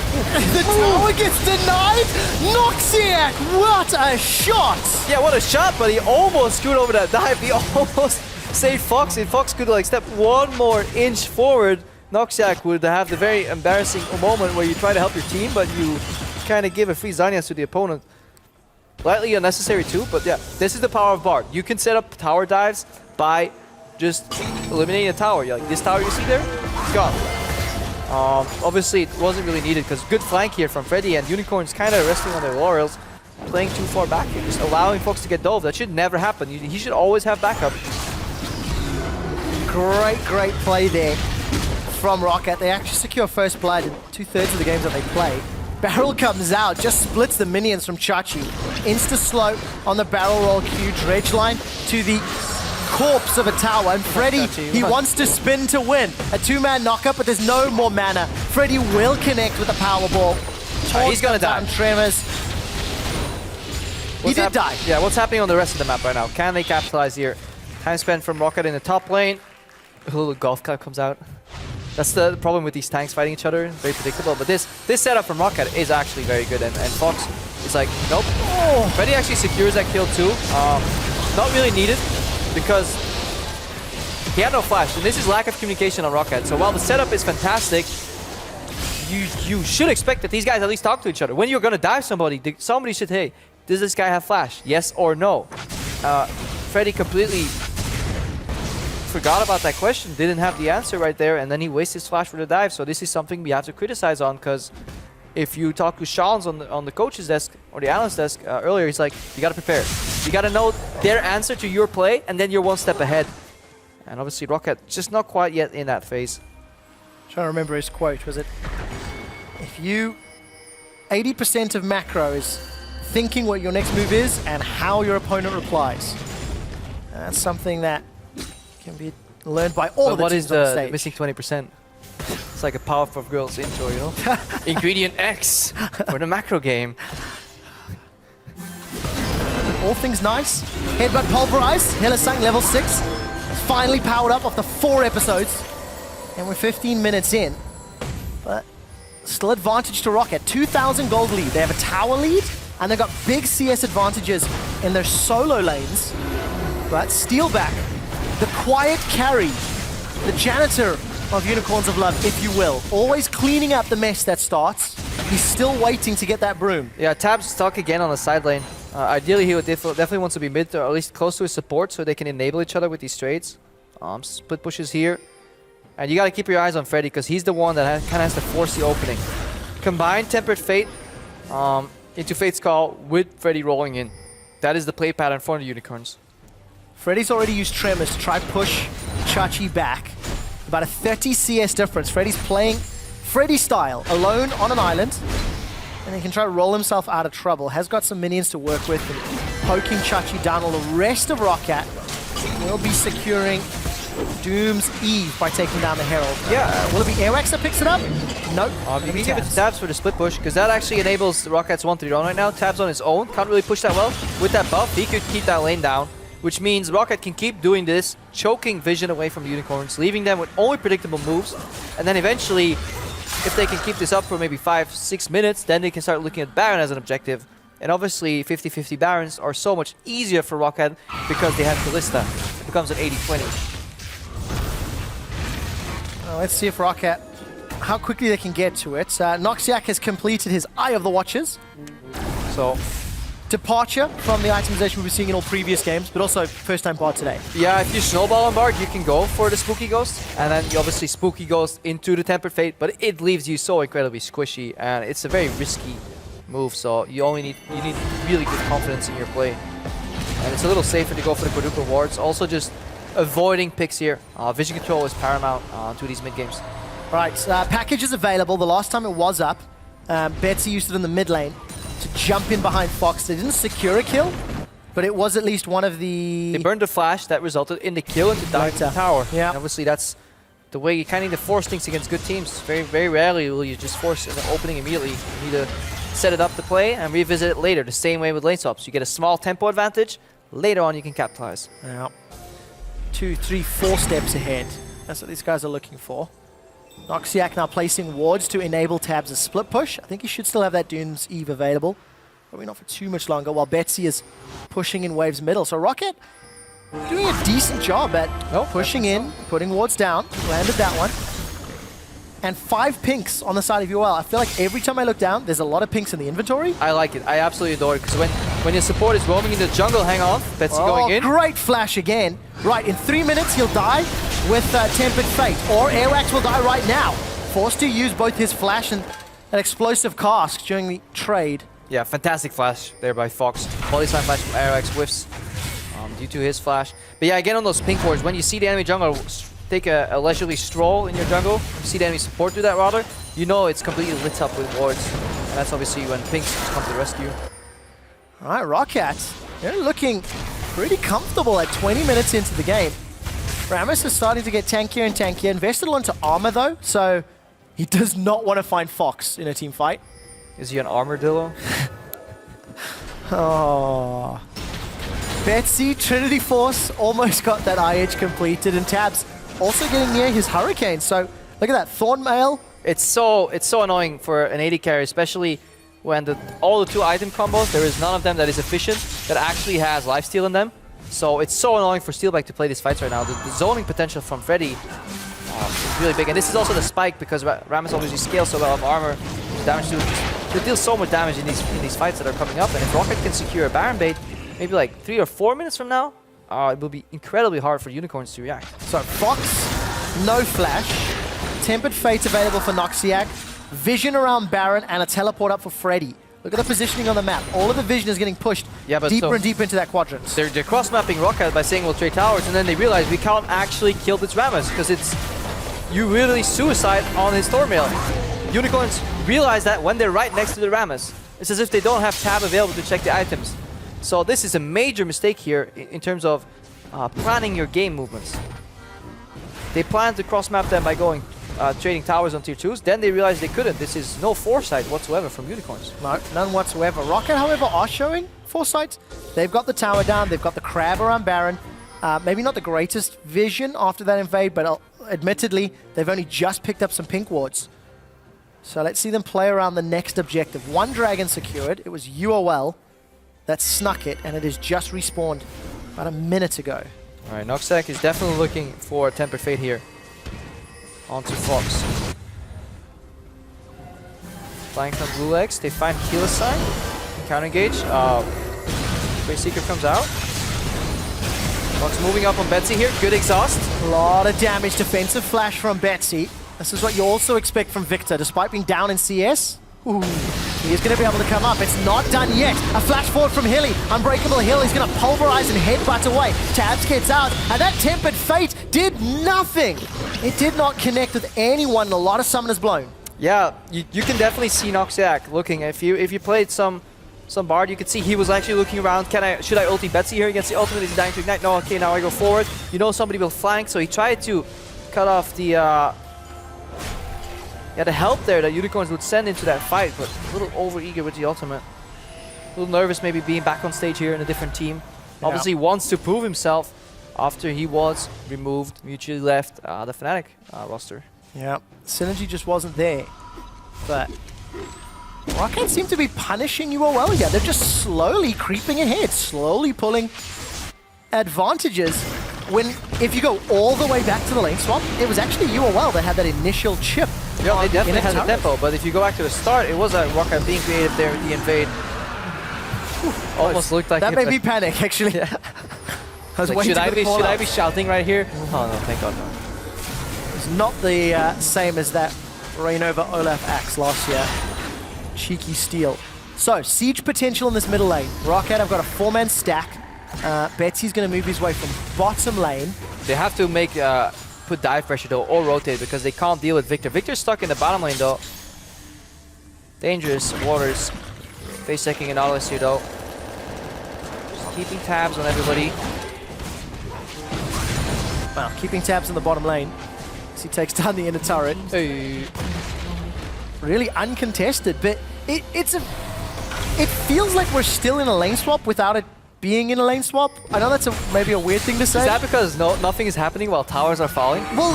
[SPEAKER 3] The tower gets denied. ROCCAT, what a shot!
[SPEAKER 4] Yeah, what a shot! But he almost screwed over that dive. He almost saved Fox. If Fox could like step one more inch forward, ROCCAT would have the very embarrassing moment where you try to help your team, but you kind of give a free Zanyas to the opponent. Slightly unnecessary too, but yeah, this is the power of Bard. You can set up tower dives by just eliminating a tower. Like this tower you see there, it's gone. Obviously, it wasn't really needed because good flank here from Freddy, and Unicorns kind of resting on their laurels, playing too far back here, just allowing Fox to get dove. That should never happen. He should always have backup.
[SPEAKER 3] Great play there from ROCCAT. They actually secure first blood in 2/3 of the games that they play. Barrel comes out, just splits the minions from Chachi. Insta-slow on the barrel roll Q, dredge line to the corpse of a tower, and Freddy, he wants to spin to win. A 2-man knockup, but there's no more mana. Freddy will connect with the Powerball.
[SPEAKER 4] He's gonna die.
[SPEAKER 3] Tremors. He did die.
[SPEAKER 4] Yeah, what's happening on the rest of the map right now? Can they capitalize here? Time spent from ROCCAT in the top lane. A little golf clap comes out. That's the problem with these tanks fighting each other. Very predictable. But this setup from ROCCAT is actually very good. And Fox is like, nope. Oh. Freddy actually secures that kill too. Not really needed because he had no flash. And this is lack of communication on ROCCAT. So while the setup is fantastic, you should expect that these guys at least talk to each other. When you're going to dive somebody should, hey, does this guy have flash? Yes or no? Freddy completely forgot about that question, didn't have the answer right there, and then he wasted his flash for the dive. So this is something we have to criticize on, because if you talk to Sean's on the coach's desk or the analyst desk earlier, he's like, you got to prepare. You got to know their answer to your play, and then you're one step ahead. And obviously ROCCAT just not quite yet in that phase.
[SPEAKER 3] Trying to remember his quote, was it? If you 80% of macro is thinking what your next move is and how your opponent replies. That's something that can be learned by all of the teams on the stage.
[SPEAKER 4] What is the missing 20%? It's like a Powerpuff Girls intro, you know? Ingredient X for the macro game.
[SPEAKER 3] All things nice. Headbutt Pulverize, Hellesang level 6. Finally powered up after 4 episodes. And we're 15 minutes in. But still advantage to ROCCAT. 2,000 gold lead. They have a tower lead, and they've got big CS advantages in their solo lanes. But Steelback, the quiet carry, the janitor of Unicorns of Love, if you will, always cleaning up the mess that starts. He's still waiting to get that broom.
[SPEAKER 4] Yeah, Tab's stuck again on the side lane. Ideally, he would definitely wants to be mid, or at least close to his support, so they can enable each other with these trades. Split pushes here. And you got to keep your eyes on Freddy, because he's the one that kind of has to force the opening. Combine Tempered Fate into Fate's Call with Freddy rolling in. That is the play pattern for the Unicorns.
[SPEAKER 3] Freddy's already used Tremors to try push Chachi back. About a 30 CS difference. Freddy's playing Freddy style, alone on an island. And he can try to roll himself out of trouble. Has got some minions to work with, and poking Chachi down. While the rest of ROCCAT will be securing Doom's Eve by taking down the Herald.
[SPEAKER 4] Yeah.
[SPEAKER 3] Will it be Airwax that picks it up? Nope.
[SPEAKER 4] You can give it to Tabs for the split push, because that actually enables the ROCCAT's 1-3 run right now. Tabs on his own, can't really push that well. With that buff, he could keep that lane down, which means ROCCAT can keep doing this, choking Vision away from the Unicorns, leaving them with only predictable moves, and then eventually, if they can keep this up for maybe 5-6 minutes, then they can start looking at Baron as an objective. And obviously, 50-50 Barons are so much easier for ROCCAT because they have Kalista. It becomes an 80-20.
[SPEAKER 3] Let's see if ROCCAT, how quickly they can get to it. Noxiac has completed his Eye of the Watchers.
[SPEAKER 4] So,
[SPEAKER 3] Departure from the itemization we've been seeing in all previous games, but also first time Bard today.
[SPEAKER 4] yeah, if you snowball on Bard, you can go for the Spooky Ghost, and then you obviously Spooky Ghost into the Tempered Fate, but it leaves you so incredibly squishy, and it's a very risky move, so you need really good confidence in your play. And it's a little safer to go for the quadruple wards. Also just avoiding picks here. Vision control is paramount to these mid games.
[SPEAKER 3] Right, package is available. The last time it was up, Betsy used it in the mid lane to jump in behind Fox. They didn't secure a kill, but it was at least one of the...
[SPEAKER 4] They burned the flash that resulted in the kill into the tower.
[SPEAKER 3] Yeah.
[SPEAKER 4] And obviously that's the way you kind of need to force things against good teams. Very, very rarely will you just force an opening immediately. You need to set it up to play and revisit it later. The same way with lane swaps. You get a small tempo advantage. Later on you can capitalize.
[SPEAKER 3] Yeah. 2, 3, 4 steps ahead. That's what these guys are looking for. Noxiac now placing wards to enable Tabs' split push. I think he should still have that Doom's Eve available. Probably not for too much longer, while Betsy is pushing in waves middle. So ROCCAT doing a decent job at pushing in, putting wards down. Landed that one. And 5 pinks on the side of UOL. I feel like every time I look down, there's a lot of pinks in the inventory.
[SPEAKER 4] I like it. I absolutely adore it, because when your support is roaming in the jungle, hang on, Betsy going in.
[SPEAKER 3] Great flash again. Right, in 3 minutes he'll die with Tempered Fate, or Airwax will die right now. Forced to use both his flash and an explosive cask during the trade.
[SPEAKER 4] Yeah, fantastic flash there by Fox. Multi-slam flash from Airwax whiffs due to his flash. But yeah, again on those pink wards, when you see the enemy jungle take a leisurely stroll in your jungle, you see the enemy support do that rather, you know it's completely lit up with wards. And that's obviously when pinks come to the rescue.
[SPEAKER 3] All right, ROCCAT, they're looking pretty comfortable at 20 minutes into the game. Rammus is starting to get tankier and tankier. Invested a lot into armor though, so he does not want to find Fox in a team fight.
[SPEAKER 4] Is he an armadillo?
[SPEAKER 3] Oh. Betsy, Trinity Force almost got that IH completed, and Tabs also getting near his Hurricane. So look at that, Thorn Mail.
[SPEAKER 4] It's so annoying for an AD carry, especially when all the 2 item combos, there is none of them that is efficient, that actually has lifesteal in them. So it's so annoying for Steelback to play these fights right now. The zoning potential from Freddy is really big. And this is also the spike, because Rammus obviously scales so well of armor. Damage to deal so much damage in these fights that are coming up. And if ROCCAT can secure a Baron bait, maybe like 3 or 4 minutes from now, it will be incredibly hard for Unicorns to react.
[SPEAKER 3] So Fox, no flash. Tempered Fate available for Noxiac. Vision around Baron and a teleport up for Freddy. Look at the positioning on the map. All of the vision is getting pushed deeper and deeper into that quadrant.
[SPEAKER 4] They're cross-mapping ROCCAT by saying we'll trade towers, and then they realize we can't actually kill this Rammus, because you really suicide on his Thornmail. Unicorns realize that when they're right next to the Rammus. It's as if they don't have tab available to check the items. So this is a major mistake here in terms of planning your game movements. They planned to cross-map them by going trading towers on tier 2s, then they realized they couldn't. This is no foresight whatsoever from Unicorns.
[SPEAKER 3] No, none whatsoever. ROCCAT, however, are showing foresight. They've got the tower down, they've got the crab around Baron. Maybe not the greatest vision after that invade, but admittedly, they've only just picked up some pink wards. So let's see them play around the next objective. 1 dragon secured. It was UOL that snuck it, and it has just respawned about a minute ago.
[SPEAKER 4] All right, Noxiac is definitely looking for Tempered Fate here. Onto Fox. Flying from Blue Legs, they find Healer Sign. Counter engage. Great Seeker comes out. Fox moving up on Betsy here. Good exhaust.
[SPEAKER 3] A lot of damage. Defensive flash from Betsy. This is what you also expect from Victor, despite being down in CS. Ooh, he is going to be able to come up. It's not done yet. A flash forward from Hilly. Unbreakable Hill. He's going to pulverize and headbutt away. Tabs gets out, and that Tempered Fate did nothing. It did not connect with anyone. A lot of summoners blown.
[SPEAKER 4] Yeah, you can definitely see Noxiac looking. If you played some some Bard. You could see he was actually looking around. Should I ulti Betsy here against the ultimate? Is he dying to ignite? No, okay, now I go forward. You know somebody will flank, so he tried to cut off the the help there that Unicorns would send into that fight, but a little over-eager with the ultimate. A little nervous maybe being back on stage here in a different team. Obviously wants to prove himself after he was removed, mutually left the Fnatic roster.
[SPEAKER 3] Yeah, synergy just wasn't there. But ROCCAT seem to be punishing UOL here. They're just slowly creeping ahead, slowly pulling advantages. When, if you go all the way back to the lane swap, it was actually UOL that had that initial chip.
[SPEAKER 4] Yeah, they definitely had the tempo, but if you go back to the start, it was a ROCCAT being creative there with the invade. Almost looked like
[SPEAKER 3] that made me panic, actually.
[SPEAKER 4] Yeah.
[SPEAKER 3] I was
[SPEAKER 4] like,
[SPEAKER 3] waiting
[SPEAKER 4] should I be shouting right here? Oh no, thank God no.
[SPEAKER 3] It's not the same as that Reign over Olaf axe last year. Cheeky steal. So, siege potential in this middle lane. ROCCAT have got a 4-man stack. Betsy's going to move his way from bottom lane.
[SPEAKER 4] They have to make put dive pressure though, or rotate, because they can't deal with Victor. Victor's stuck in the bottom lane though. Dangerous waters. Face checking an Nautilus here though. Just keeping tabs on everybody.
[SPEAKER 3] Well, keeping tabs on the bottom lane as he takes down the inner turret.
[SPEAKER 4] Hey.
[SPEAKER 3] Really uncontested, but it feels like we're still in a lane swap without it being in a lane swap. I know that's maybe a weird thing to say.
[SPEAKER 4] Is that because nothing is happening while towers are falling?
[SPEAKER 3] Well,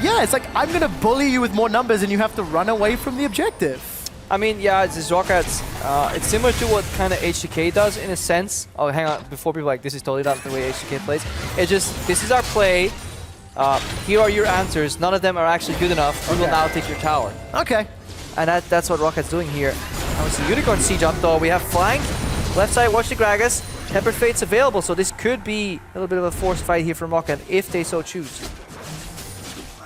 [SPEAKER 3] yeah, it's like I'm gonna bully you with more numbers and you have to run away from the objective.
[SPEAKER 4] I mean, yeah, it's ROCCAT's. It's similar to what kind of HTK does in a sense. Oh, hang on, before people are like, this is totally not the way HTK plays. It's just, this is our play. Here are your answers. None of them are actually good enough. We will now take your tower.
[SPEAKER 3] Okay.
[SPEAKER 4] And that's what ROCCAT's doing here. Obviously, Unicorn siege up though. We have flank. Left side, watch the Gragas. Tempered Fate's available, so this could be a little bit of a forced fight here from ROCCAT if they so choose.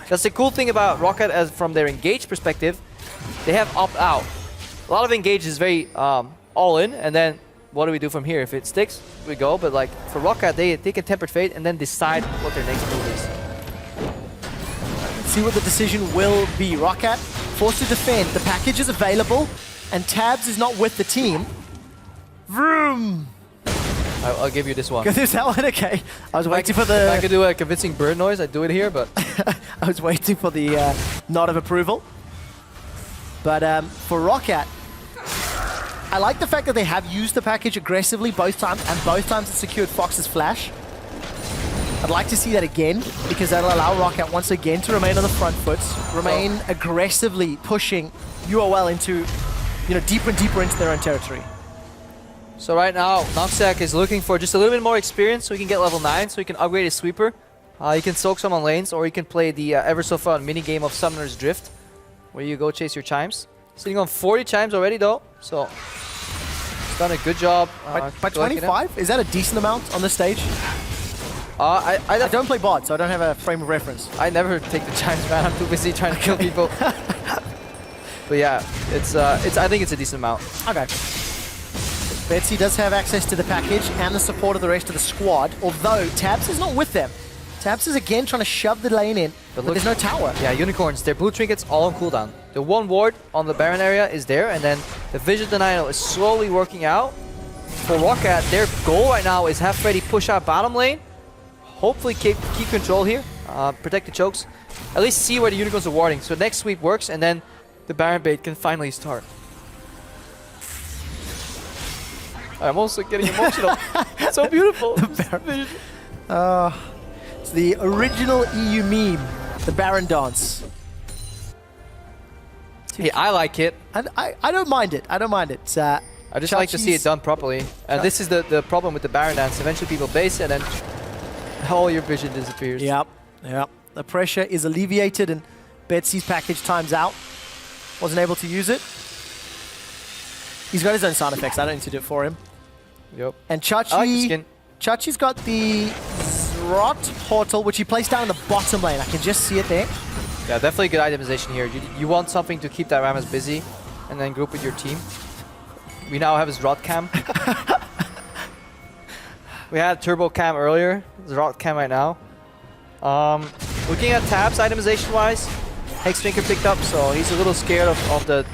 [SPEAKER 4] That's the cool thing about ROCCAT as from their engage perspective. They have opt-out. A lot of engage is very all-in, and then what do we do from here? If it sticks, we go. But like for ROCCAT, they can Tempered Fate and then decide what their next move is.
[SPEAKER 3] Let's see what the decision will be. ROCCAT forced to defend. The package is available, and Tabs is not with the team. Vroom!
[SPEAKER 4] I'll give you this one.
[SPEAKER 3] There's that one, okay. I was waiting for the...
[SPEAKER 4] If I could do a convincing bird noise, I'd do it here, but...
[SPEAKER 3] I was waiting for the nod of approval. But for ROCCAT, I like the fact that they have used the package aggressively both times, and both times it secured Fox's flash. I'd like to see that again, because that'll allow ROCCAT once again to remain on the front foot, remain aggressively pushing UOL into, deeper and deeper into their own territory.
[SPEAKER 4] So right now, Noxac is looking for just a little bit more experience so he can get level 9, so he can upgrade his sweeper. He can soak some on lanes, or he can play the ever so fun mini game of Summoner's Drift, where you go chase your chimes. Sitting on 40 chimes already though, so he's done a good job.
[SPEAKER 3] By 25? Is that a decent amount on this stage?
[SPEAKER 4] I
[SPEAKER 3] don't play bot, so I don't have a frame of reference.
[SPEAKER 4] I never take the chimes, man. I'm too busy trying to kill people. But yeah, I think it's a decent amount.
[SPEAKER 3] Okay. Betsy does have access to the package and the support of the rest of the squad, although Tabs is not with them. Tabs is again trying to shove the lane in, but there's no tower.
[SPEAKER 4] Yeah, Unicorns, their blue trinkets all on cooldown. The one ward on the Baron area is there, and then the Vision Denial is slowly working out. For ROCCAT, their goal right now is have Freddy push out bottom lane, hopefully keep control here, protect the chokes, at least see where the Unicorns are warding. So next sweep works, and then the Baron bait can finally start. I'm also getting emotional. It's so beautiful.
[SPEAKER 3] It's the original EU meme, the Baron dance.
[SPEAKER 4] Hey, I like it.
[SPEAKER 3] And I don't mind it. I don't mind it.
[SPEAKER 4] I just like to see it done properly. And this is the problem with the Baron dance. Eventually people base it and then all your vision disappears.
[SPEAKER 3] Yep. The pressure is alleviated and Betsy's package times out. Wasn't able to use it. He's got his own sound effects. I don't need to do it for him.
[SPEAKER 4] Yep.
[SPEAKER 3] And Chachi,
[SPEAKER 4] I like the skin.
[SPEAKER 3] Chachi's got the Rot Portal, which he placed down in the bottom lane. I can just see it there.
[SPEAKER 4] Yeah, definitely good itemization here. You want something to keep that Rammus busy and then group with your team. We now have his Rot Cam. We had Turbo Cam earlier. It's Rot Cam right now. Looking at tabs itemization-wise, Hexdrinker picked up, so he's a little scared of the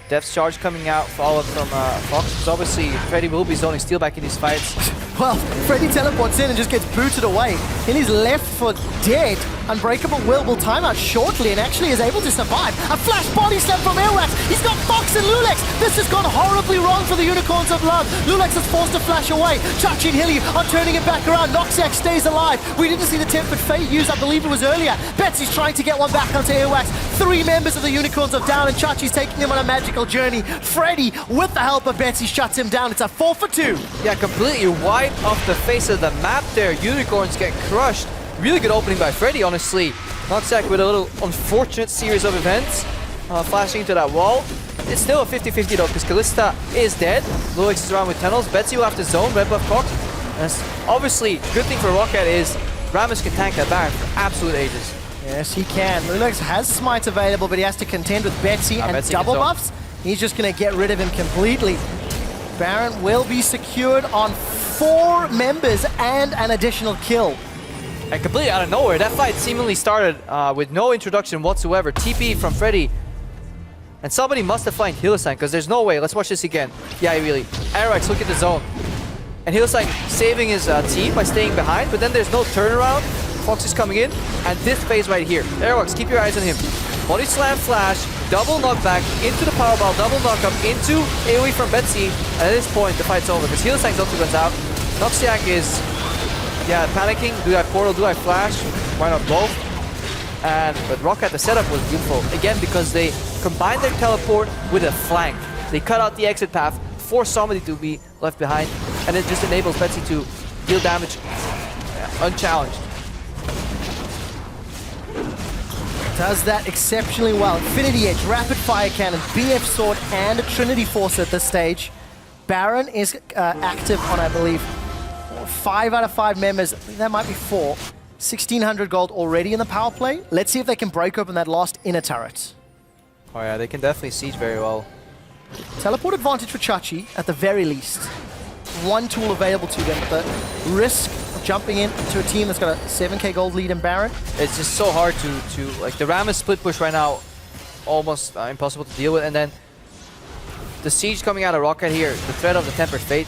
[SPEAKER 4] Death's Charge coming out, followed from Fox. Because obviously, Freddy will be zoning Steel back in these fights.
[SPEAKER 3] Well, Freddy teleports in and just gets booted away. He's left for dead. Unbreakable will time out shortly and actually is able to survive. A flash body slam from Airwax. He's got Fox and Lulex. This has gone horribly wrong for the Unicorns of Love. Lulex is forced to flash away. Chachi and Hilly are turning it back around. Noxiac stays alive. We didn't see the Tempered Fate used, I believe it was earlier. Betsy's trying to get one back onto Airwax. 3 members of the Unicorns of Down, and Chachi's taking him on a magical journey. Freddy, with the help of Betsy, shuts him down. It's a 4 for 2.
[SPEAKER 4] Yeah, completely wiped off the face of the map there. Unicorns get crushed. Really good opening by Freddy, honestly. Noxiac with a little unfortunate series of events. Flashing into that wall. It's still a 50-50 though, because Kalista is dead. Lulex is around with tunnels. Betsy will have to zone red buff Cox. And obviously, good thing for ROCCAT is Rammus can tank that Baron for absolute ages.
[SPEAKER 3] Yes, he can. Lulex has Smite available, but he has to contend with Betsy and
[SPEAKER 4] Betsy
[SPEAKER 3] double buffs. He's just going to get rid of him completely. Baron will be secured on 4 members and an additional kill.
[SPEAKER 4] And completely out of nowhere, that fight seemingly started with no introduction whatsoever. TP from Freddy. And somebody must have flanked Hylissang, because there's no way. Let's watch this again. Yeah, really. Arax, look at the zone. And Hylissang saving his team by staying behind, but then there's no turnaround. Fox is coming in, and this phase right here. Arax, keep your eyes on him. Body slam flash, double knockback into the powerball, double knockup into AoE from Betsy. And at this point, the fight's over, because Hylissang's ulti runs out. Noxiac is panicking. Do I portal? Do I flash? Why not both? But ROCCAT, the setup was beautiful. Again, because they combined their teleport with a flank. They cut out the exit path, force somebody to be left behind, and it just enables Betsy to deal damage unchallenged.
[SPEAKER 3] Does that exceptionally well. Infinity Edge, Rapid Fire Cannon, BF Sword, and a Trinity Force at this stage. Baron is active on, I believe, 5 out of 5 members. I think that might be 4. 1,600 gold already in the power play. Let's see if they can break open that last inner turret.
[SPEAKER 4] Oh yeah, they can definitely siege very well.
[SPEAKER 3] Teleport advantage for Chachi, at the very least. One tool available to them, but the risk of jumping into a team that's got a 7k gold lead in Baron.
[SPEAKER 4] It's just so hard to like, the Rammus split push right now, almost impossible to deal with. And then the siege coming out of ROCCAT here, the threat of the Tempered Fate,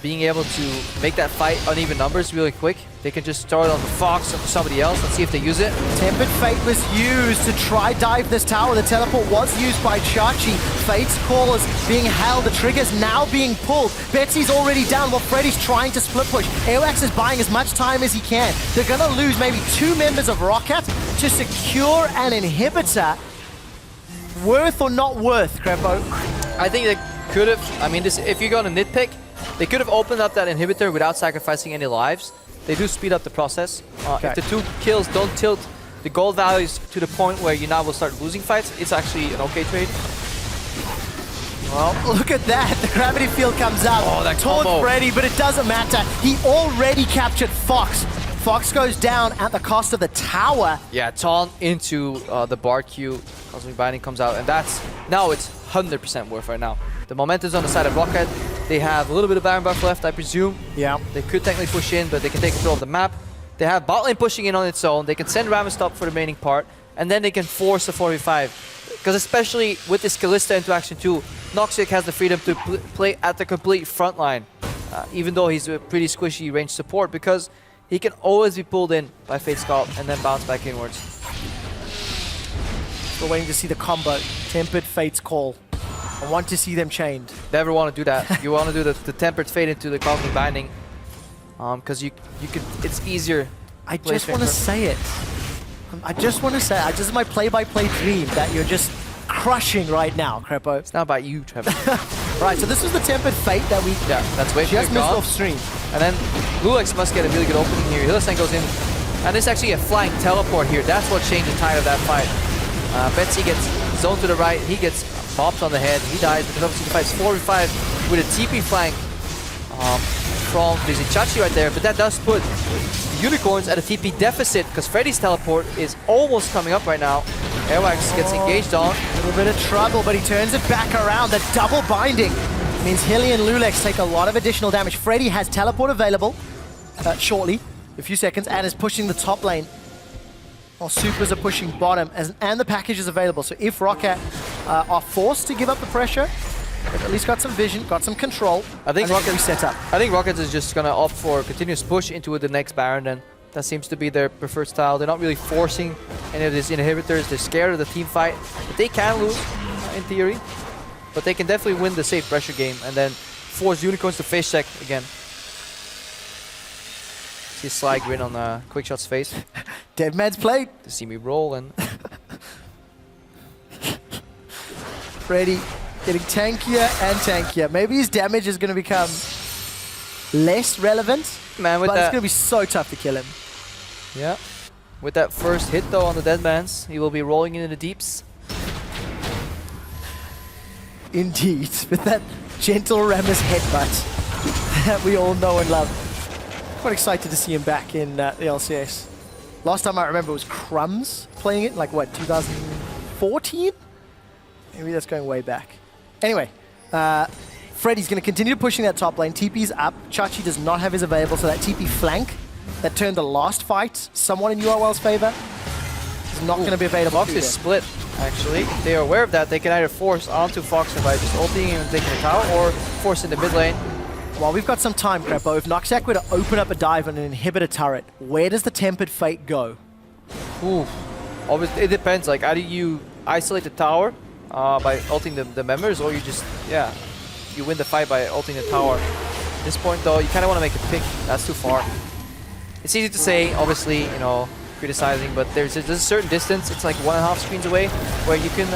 [SPEAKER 4] being able to make that fight uneven numbers really quick. They can just throw it on the Fox or somebody else. Let's see if they use it.
[SPEAKER 3] Tempered Fate was used to try dive this tower. The teleport was used by Chachi. Fate's call is being held. The trigger's now being pulled. Betsy's already down while Freddy's trying to split push. Airwax is buying as much time as he can. They're going to lose maybe 2 members of ROCCAT to secure an inhibitor. Worth or not worth, Crepo?
[SPEAKER 4] I think they could have, I mean, this, if you're going to nitpick, they could have opened up that inhibitor without sacrificing any lives. They do speed up the process.
[SPEAKER 3] Okay.
[SPEAKER 4] If the 2 kills don't tilt the gold values to the point where you now will start losing fights, it's actually an okay trade.
[SPEAKER 3] Well, look at that. The gravity field comes out
[SPEAKER 4] that
[SPEAKER 3] towards
[SPEAKER 4] combo.
[SPEAKER 3] Freddy, but it doesn't matter. He already captured Fox. Fox goes down at the cost of the tower.
[SPEAKER 4] Yeah, taunt into the bar Q. Cosmic Binding comes out, and that's, now it's 100% worth right now. The momentum's on the side of ROCCAT. They have a little bit of Baron buff left, I presume.
[SPEAKER 3] Yeah.
[SPEAKER 4] They could technically push in, but they can take control of the map. They have bot lane pushing in on its own. They can send Rammus top for the remaining part, and then they can force a 4v5. Because especially with this Kalista interaction too, Noxiac has the freedom to play at the complete front line, even though he's a pretty squishy range support, because he can always be pulled in by Fate Scald and then bounce back inwards.
[SPEAKER 3] We're waiting to see the combo. Tempered Fate's call. I want to see them chained.
[SPEAKER 4] Never want to do that. You want to do the Tempered Fate into the Cosmic Binding, because you could. It's easier.
[SPEAKER 3] I just want to say it. I just want to say it. This is my play-by-play dream that you're just crushing right now, Crepo.
[SPEAKER 4] It's not about you, Trevor.
[SPEAKER 3] Right, so this was the Tempered Fate that we
[SPEAKER 4] that's way
[SPEAKER 3] just missed
[SPEAKER 4] gone.
[SPEAKER 3] off stream.
[SPEAKER 4] And then Lulex must get a really good opening here. Hylissang goes in, and it's actually a flying teleport here. That's what changed the tide of that fight. Betsy gets zoned to the right. He gets bopped on the head. He dies because obviously the fight's 4v5 with a TP flank from Chachi right there. But that does put the Unicorns at a TP deficit because Freddy's teleport is almost coming up right now. Airwax gets engaged on.
[SPEAKER 3] A little bit of trouble, but he turns it back around. The double binding means Hilly and Lulex take a lot of additional damage. Freddy has teleport available shortly, a few seconds, and is pushing the top lane. While Supers are pushing bottom, and the package is available. So if ROCCAT are forced to give up the pressure. They've at least got some vision, got some control.
[SPEAKER 4] I think
[SPEAKER 3] ROCCAT set up.
[SPEAKER 4] I think ROCCAT is just gonna opt for a continuous push into the next Baron, and that seems to be their preferred style. They're not really forcing any of these inhibitors. They're scared of the team fight. But they can lose, in theory. But they can definitely win the safe pressure game and then force Unicorns to face check again. See a sly grin on Quickshot's face.
[SPEAKER 3] Deadman's played.
[SPEAKER 4] To see me roll and...
[SPEAKER 3] Freddy getting tankier and tankier. Maybe his damage is going to become less relevant,
[SPEAKER 4] Man, with
[SPEAKER 3] but it's
[SPEAKER 4] that,
[SPEAKER 3] going to be so tough to kill him.
[SPEAKER 4] yeah. With that first hit though on the Deadmans, he will be rolling into the deeps.
[SPEAKER 3] Indeed, with that gentle Rammus headbutt that we all know and love. Quite excited to see him back in the LCS. Last time I remember was Crumbs playing it, like what, 2014? Maybe that's going way back. Anyway, Freddy's going to continue pushing that top lane. TP's up. Chachi does not have his available, so that TP flank that turned the last fight somewhat in UOL's favor is not going to be available.
[SPEAKER 4] Fox is split, actually. They are aware of that. They can either force onto Fox by just ulting him and taking the tower, or force in the mid lane.
[SPEAKER 3] Well, we've got some time, Crepo. If Noxac were to open up a dive on an inhibitor turret, where does the Tempered Fate go?
[SPEAKER 4] Ooh. Obviously, it depends. Like, either you isolate the tower by ulting the members, or you just, yeah, you win the fight by ulting the tower. At this point, though, you kind of want to make a pick. That's too far. It's easy to say, obviously, you know, criticizing, but there's a certain distance. It's like 1.5 screens away where you can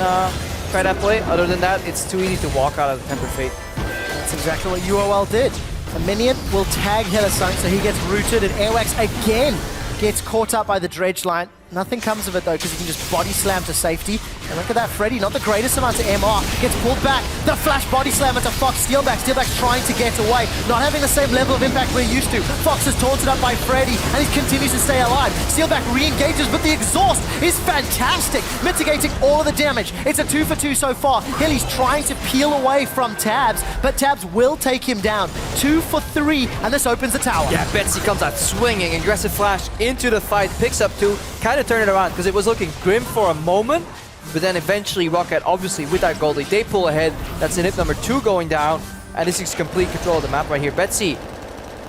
[SPEAKER 4] try that play. Other than that, it's too easy to walk out of the Tempered Fate.
[SPEAKER 3] That's exactly what UOL did. A minion will tag Hellesunk, so he gets rooted, and Airwax again gets caught up by the dredge line. Nothing comes of it though, because he can just body slam to safety. And look at that, Freddy, not the greatest amount of MR. Gets pulled back, the flash body slam into Fox. Steelback, Steelback's trying to get away. Not having the same level of impact we're used to. Fox is taunted up by Freddy, and he continues to stay alive. Steelback re-engages, but the exhaust is fantastic, mitigating all of the damage. It's a 2 for 2 so far. Hilly's trying to peel away from Tabs, but Tabs will take him down. 2 for 3, and this opens the tower.
[SPEAKER 4] Yeah, Betsy comes out swinging, aggressive flash into the fight, picks up 2, kind of turn it around because it was looking grim for a moment, but then eventually ROCCAT, obviously with that gold lead, they pull ahead. That's inhib number 2 going down, and this is complete control of the map right here. Betsy,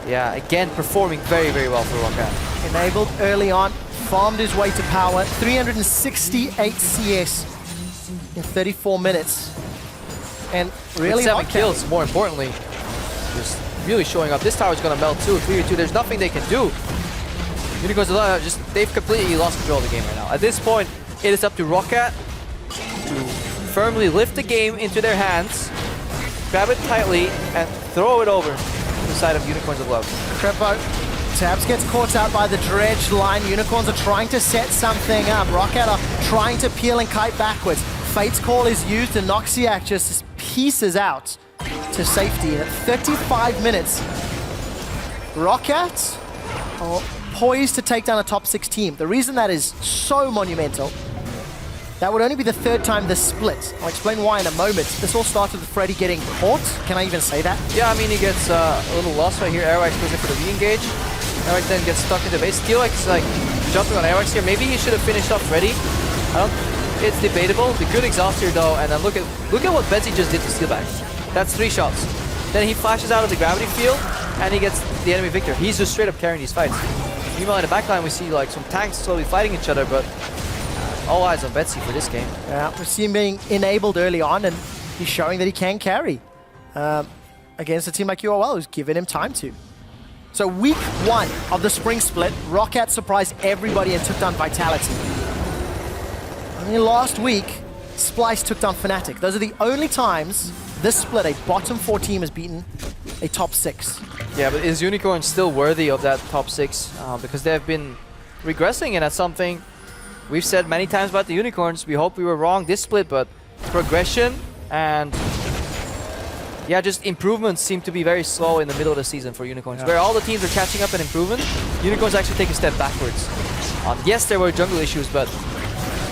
[SPEAKER 4] yeah, again performing very, very well for ROCCAT.
[SPEAKER 3] Enabled early on, farmed his way to power, 368 CS in 34 minutes. And really
[SPEAKER 4] 7 kills, more importantly. Just really showing up. This tower's gonna melt too, 3-2. There's nothing they can do. Unicorns they've completely lost control of the game right now. At this point, it is up to ROCCAT to firmly lift the game into their hands, grab it tightly, and throw it over to the side of Unicorns of Love.
[SPEAKER 3] Crepo, Tabs gets caught out by the dredge line. Unicorns are trying to set something up. ROCCAT are trying to peel and kite backwards. Fate's Call is used, and Noxiac just pieces out to safety. At 35 minutes, ROCCAT are poised to take down a top 6 team. The reason that is so monumental, that would only be the 3rd time this split. I'll explain why in a moment. This all started with Freddy getting caught. Can I even say that?
[SPEAKER 4] Yeah, I mean, he gets a little lost right here. Airwax goes in for the re-engage. Airwax then gets stuck in the base. Steelback's like jumping on Airwax here. Maybe he should have finished off Freddy. It's debatable. The good exhaust here though, and then look at what Betsy just did to Steelback. That's 3 shots. Then he flashes out of the gravity field, and he gets the enemy victor. He's just straight up carrying these fights. Meanwhile, in the backline, we see like some tanks slowly fighting each other, but all eyes on Betsy for this game.
[SPEAKER 3] Yeah, we see him being enabled early on, and he's showing that he can carry against a team like UOL, who's given him time to. So week 1 of the spring split, ROCCAT surprised everybody and took down Vitality. Only last week, Splice took down Fnatic. Those are the only times this split, a bottom 4 team has beaten a top 6.
[SPEAKER 4] Yeah, but is Unicorn still worthy of that top 6? Because they have been regressing, and that's something we've said many times about the Unicorns. We hope we were wrong this split, but progression and yeah, just improvements seem to be very slow in the middle of the season for Unicorns. Yeah. Where all the teams are catching up in improvement, Unicorns actually take a step backwards. Yes, there were jungle issues, but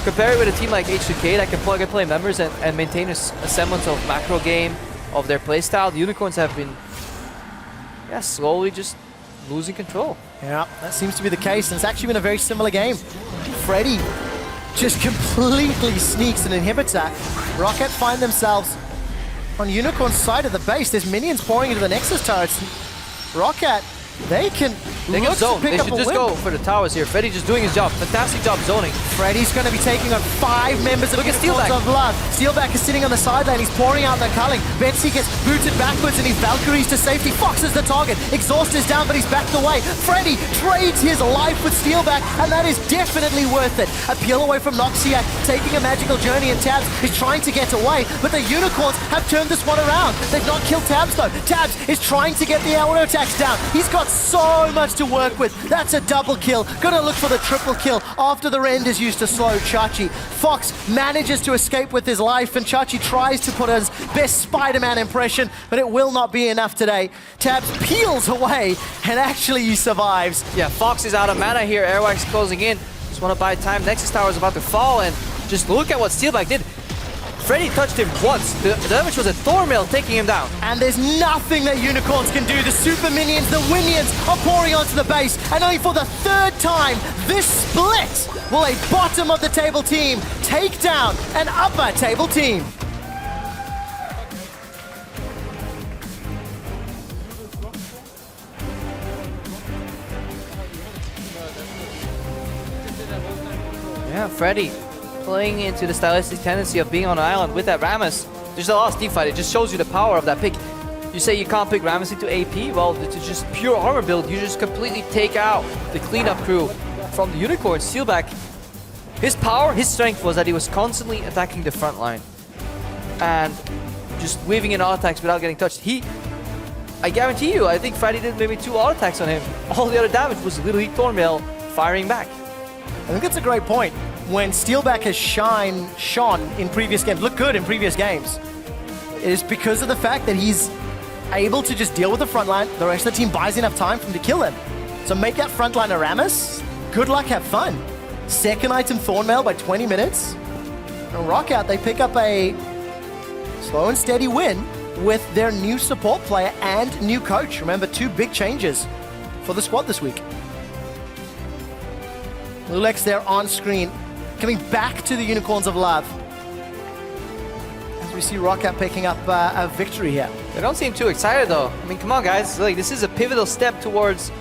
[SPEAKER 4] compare it with a team like H2K that can plug and play members and maintain a semblance of macro game of their playstyle. The Unicorns have been slowly just losing control.
[SPEAKER 3] Yeah, that seems to be the case, and it's actually been a very similar game. Freddy just completely sneaks and inhibits that. ROCCAT find themselves on Unicorn's side of the base. There's minions pouring into the Nexus turrets. ROCCAT, they can
[SPEAKER 4] zone.
[SPEAKER 3] Pick
[SPEAKER 4] they
[SPEAKER 3] up
[SPEAKER 4] should
[SPEAKER 3] a
[SPEAKER 4] just
[SPEAKER 3] win.
[SPEAKER 4] go for the towers here. Freddy just doing his job. Fantastic job zoning.
[SPEAKER 3] Freddy's going to be taking on 5 members of
[SPEAKER 4] Look at
[SPEAKER 3] Unicorns
[SPEAKER 4] Steelback.
[SPEAKER 3] of Love. Steelback is sitting on the sideline. He's pouring out the culling. Betsy gets booted backwards and he Valkyries to safety. Fox is the target. Exhaust is down, but he's backed away. Freddy trades his life with Steelback, and that is definitely worth it. A peel away from ROCCAT, taking a magical journey, and Tabs is trying to get away, but the Unicorns have turned this one around. They've not killed Tabs though. Tabs is trying to get the auto attacks down. He's got so much to work with. That's a double kill. Gonna look for the triple kill after the rend is used to slow Chachi. Fox manages to escape with his life, and Chachi tries to put his best Spider-Man impression, but it will not be enough today. Tabs peels away, and actually he survives.
[SPEAKER 4] Yeah, Fox is out of mana here. Airwax closing in. Just want to buy time. Nexus Tower is about to fall, and just look at what Steelback did. Freddy touched him once. The damage was a Thornmail taking him down.
[SPEAKER 3] And there's nothing that Unicorns can do. The super minions, the Winions are pouring onto the base, and only for the 3rd time this split will a bottom of the table team take down an upper table team.
[SPEAKER 4] Yeah, Freddy playing into the stylistic tendency of being on an island with that Rammus. There's a lot of team fight. It just shows you the power of that pick. You say you can't pick Rammus into AP? Well, it's just pure armor build. You just completely take out the cleanup crew from the Unicorn. Steelback, his power, his strength was that he was constantly attacking the front line and just weaving in auto attacks without getting touched. I guarantee you, I think Freddy did maybe 2 auto attacks on him. All the other damage was literally Thornmail firing back.
[SPEAKER 3] I think that's a great point. When Steelback has shone in previous games, looked good in previous games, it is because of the fact that he's able to just deal with the front line. The rest of the team buys enough time for him to kill him. So make that front line a Rammus. Good luck, have fun. Second item Thornmail by 20 minutes. And ROCCAT, they pick up a slow and steady win with their new support player and new coach. Remember, 2 big changes for the squad this week. Lulex there on screen, coming back to the Unicorns of Love. As we see ROCCAT picking up a victory here.
[SPEAKER 4] They don't seem too excited though. I mean, come on guys, like this is a pivotal step towards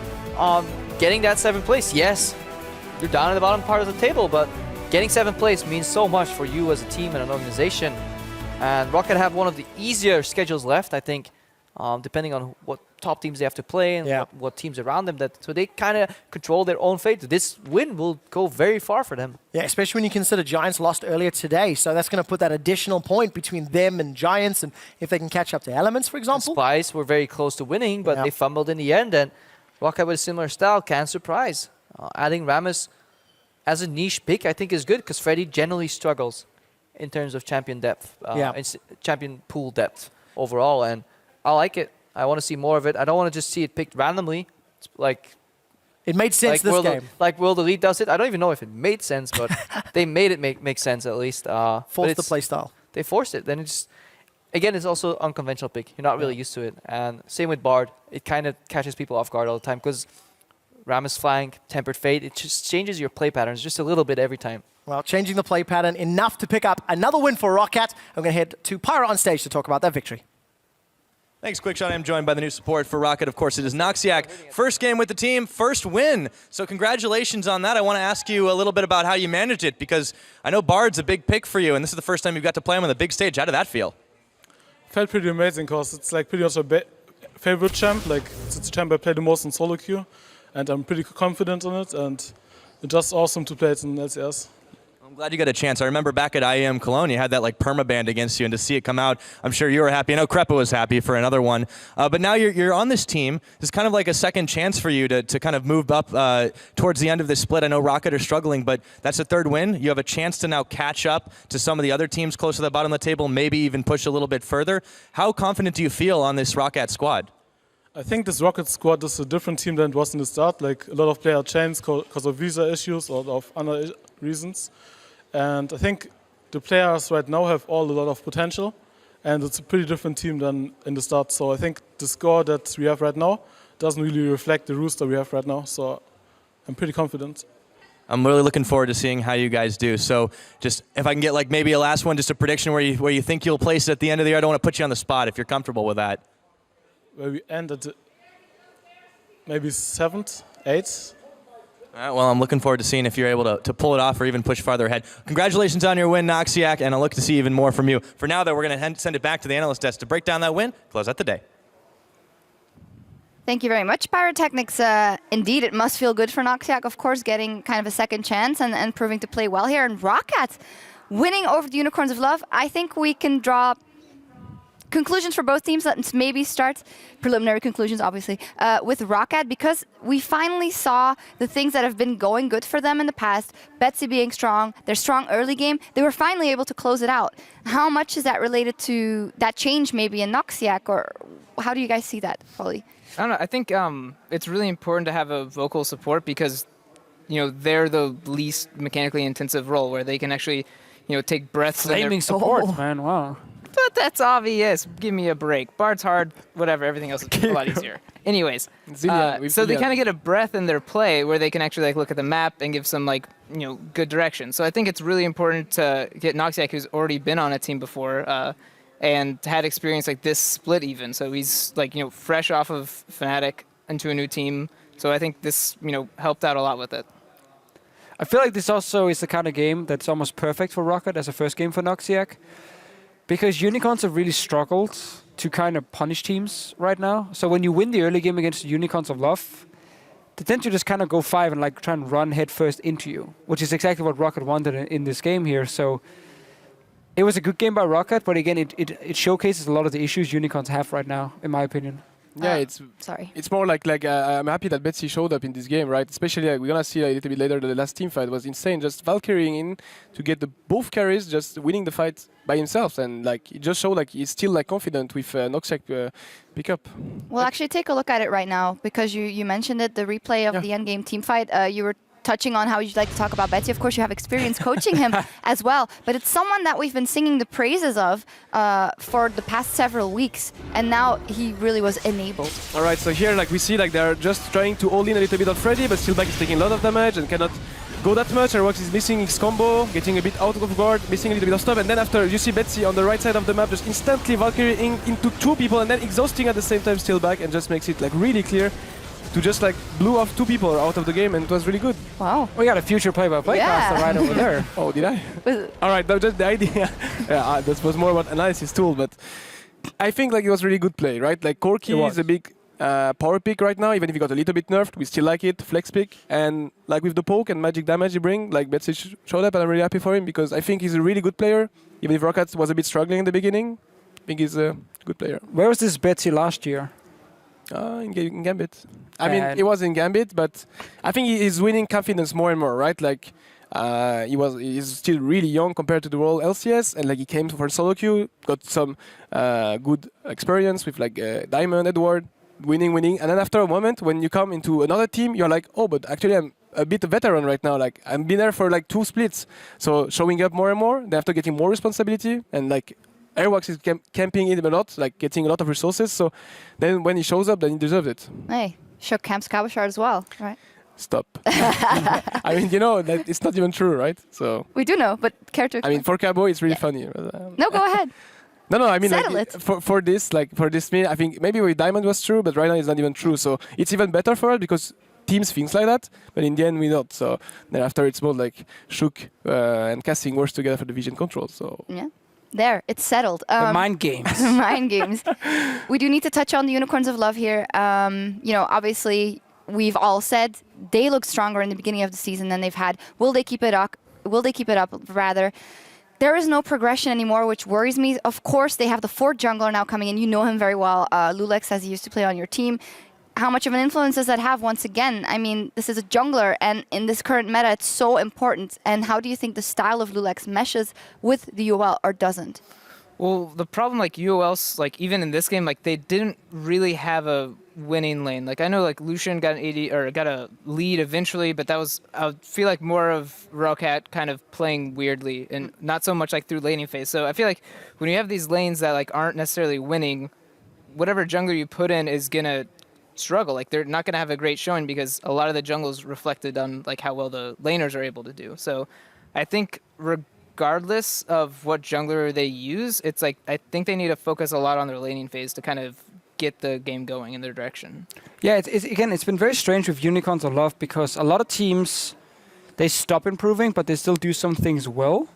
[SPEAKER 4] getting that 7th place. Yes, you're down at the bottom part of the table, but getting 7th place means so much for you as a team and an organization. And ROCCAT have one of the easier schedules left, I think, depending on what top teams they have to play and what teams around them. So they kind of control their own fate. This win will go very far for them.
[SPEAKER 3] Yeah, especially when you consider Giants lost earlier today. So that's going to put that additional point between them and Giants, and if they can catch up to Elements, for example.
[SPEAKER 4] And Spice were very close to winning, but they fumbled in the end. And ROCCAT with a similar style can surprise. Adding Rammus as a niche pick, I think, is good because Freddy generally struggles in terms of champion depth, champion pool depth overall. And I like it. I want to see more of it. I don't want to just see it picked randomly. It's like
[SPEAKER 3] it made sense this game.
[SPEAKER 4] Like World Elite does it. I don't even know if it made sense, but they made it make sense at least.
[SPEAKER 3] Forced the play style.
[SPEAKER 4] They forced it. Then it's again, it's also unconventional pick. You're not really used to it. And same with Bard. It kind of catches people off guard all the time because Rammus flank, Tempered Fate, it just changes your play patterns just a little bit every time.
[SPEAKER 3] Well, changing the play pattern enough to pick up another win for ROCCAT. I'm going to head to Pyro on stage to talk about that victory.
[SPEAKER 5] Thanks, Quickshot. I'm joined by the new support for ROCCAT. Of course, it is Noxiac. First game with the team, first win. So congratulations on that. I want to ask you a little bit about how you managed it, because I know Bard's a big pick for you, and this is the first time you've got to play him on the big stage. How did that feel?
[SPEAKER 6] Felt pretty amazing, because it's like pretty much a favorite champ. Like, it's the champ I play the most in solo queue, and I'm pretty confident on it, and it's just awesome to play it in LCS.
[SPEAKER 5] I'm glad you got a chance. I remember back at IEM Cologne, you had that like permaband against you, and to see it come out, I'm sure you were happy. I know Krepa was happy for another one. But now you're on this team. It's kind of like a second chance for you to kind of move up towards the end of this split. I know ROCCAT are struggling, but that's a third win. You have a chance to now catch up to some of the other teams close to the bottom of the table, maybe even push a little bit further. How confident do you feel on this ROCCAT squad?
[SPEAKER 6] I think this ROCCAT squad is a different team than it was in the start. Like, a lot of player changed because of visa issues or of other reasons. And I think the players right now have all a lot of potential, and it's a pretty different team than in the start. So I think the score that we have right now doesn't really reflect the roster we have right now. So I'm pretty confident.
[SPEAKER 5] I'm really looking forward to seeing how you guys do. So just if I can get like maybe a last one, just a prediction where you think you'll place it at the end of the year. I don't want to put you on the spot if you're comfortable with that.
[SPEAKER 6] Where we ended maybe 7th, 8th.
[SPEAKER 5] All right, well, I'm looking forward to seeing if you're able to pull it off or even push farther ahead. Congratulations on your win, ROCCAT, and I'll look to see even more from you. For now, though, we're going to send it back to the analyst desk to break down that win, close out the day.
[SPEAKER 7] Thank you very much, Pyrotechnics. Indeed, it must feel good for ROCCAT, of course, getting kind of a second chance and proving to play well here. And ROCCAT winning over the Unicorns of Love. I think we can draw conclusions for both teams. Let's maybe start preliminary conclusions, obviously, with ROCCAT, because we finally saw the things that have been going good for them in the past. Betsy being strong, their strong early game, they were finally able to close it out. How much is that related to that change maybe in ROCCAT, or how do you guys see that, Polly?
[SPEAKER 8] I don't know. I think it's really important to have a vocal support because, they're the least mechanically intensive role where they can actually, take breaths.
[SPEAKER 2] Flaming support, man. Wow.
[SPEAKER 8] But that's obvious. Give me a break. Bard's hard. Whatever. Everything else is a lot easier. Anyways, so they kind of get a breath in their play where they can actually look at the map and give some good direction. So I think it's really important to get ROCCAT, who's already been on a team before. And had experience like this split even. So he's fresh off of Fnatic into a new team. So I think this, helped out a lot with it.
[SPEAKER 2] I feel like this also is the kind of game that's almost perfect for ROCCAT as a first game for ROCCAT. Because Unicorns have really struggled to kind of punish teams right now. So when you win the early game against the Unicorns of Love, they tend to just kind of go 5 and try and run headfirst into you, which is exactly what ROCCAT wanted in this game here. So it was a good game by ROCCAT, but again, it showcases a lot of the issues Unicorns have right now, in my opinion.
[SPEAKER 9] Yeah,
[SPEAKER 7] sorry.
[SPEAKER 9] It's more like I'm happy that Betsy showed up in this game, right? Especially we're gonna see a little bit later the last team fight was insane. Just Valkyrieing in to get the both carries, just winning the fight by himself, and it just showed he's still confident with ROCCAT pickup.
[SPEAKER 7] Well, actually, take a look at it right now because you mentioned it, the replay of the endgame team fight. You were touching on how you'd like to talk about Betsy. Of course, you have experience coaching him as well, but it's someone that we've been singing the praises of for the past several weeks, and now he really was enabled.
[SPEAKER 9] All right, so here we see they're just trying to all in a little bit on Freddy, but Steelback is taking a lot of damage and cannot go that much. ROC is missing his combo, getting a bit out of guard, missing a little bit of stuff, and then after you see Betsy on the right side of the map just instantly Valkyrie into 2 people and then exhausting at the same time Steelback, and just makes it really clear to just blew off 2 people out of the game, and it was really good.
[SPEAKER 7] Wow.
[SPEAKER 2] We got a future play-by-play caster right over there.
[SPEAKER 9] Oh, did I? All right, that was just the idea. Yeah, that was more about analysis tool, but I think it was really good play, right? Corki is a big power pick right now, even if he got a little bit nerfed, we still like it, flex pick, and with the poke and magic damage he bring, Betsy showed up, and I'm really happy for him because I think he's a really good player, even if ROCCAT was a bit struggling in the beginning. I think he's a good player.
[SPEAKER 2] Where was this Betsy last year?
[SPEAKER 9] In Gambit. I mean, he was in Gambit, but I think he's winning confidence more and more, right? He's still really young compared to the World LCS, and he came for solo queue, got some good experience with Diamond, Edward, winning, and then after a moment, when you come into another team, you're oh, but actually I'm a bit a veteran right now. I've been there for 2 splits, so showing up more and more, then after getting more responsibility, and ROC is camping in a lot, getting a lot of resources. So then when he shows up, then he deserves it.
[SPEAKER 7] Hey, shook camps Cabochard as well, right?
[SPEAKER 9] Stop. I mean, that it's not even true, right? So
[SPEAKER 7] we do know, but care to explain?
[SPEAKER 9] I mean, for Cabo, it's really funny.
[SPEAKER 7] No, go ahead.
[SPEAKER 9] No, I mean,
[SPEAKER 7] for
[SPEAKER 9] this I think maybe with Diamond was true, but right now it's not even true. So it's even better for us because teams think like that, but in the end we don't. So then after it's more Shook and Casting works together for the vision control. So
[SPEAKER 7] yeah. There, it's settled.
[SPEAKER 2] The mind games.
[SPEAKER 7] Mind games. We do need to touch on the Unicorns of Love here. Obviously, we've all said they look stronger in the beginning of the season than they've had. Will they keep it up? Rather. There is no progression anymore, which worries me. Of course, they have the 4th jungler now coming in. You know him very well. Lulex, as he used to play on your team. How much of an influence does that have once again? I mean, this is a jungler, and in this current meta, it's so important. And how do you think the style of Lulex meshes with the UOL or doesn't?
[SPEAKER 8] Well, the problem, UOL's, even in this game, they didn't really have a winning lane. I know, Lucian got an AD, or got a lead eventually, but that was, I feel more of ROCCAT kind of playing weirdly, and not so much, through laning phase. So I feel when you have these lanes that, aren't necessarily winning, whatever jungler you put in is gonna struggle. Like they're not going to have a great showing because a lot of the jungle's reflected on like how well the laners are able to do. So I think regardless of what jungler they use, it's like I think they need to focus a lot on their laning phase to kind of get the game going in their direction.
[SPEAKER 2] Yeah, it's been very strange with Unicorns of Love because a lot of teams, they stop improving, but they still do some things well.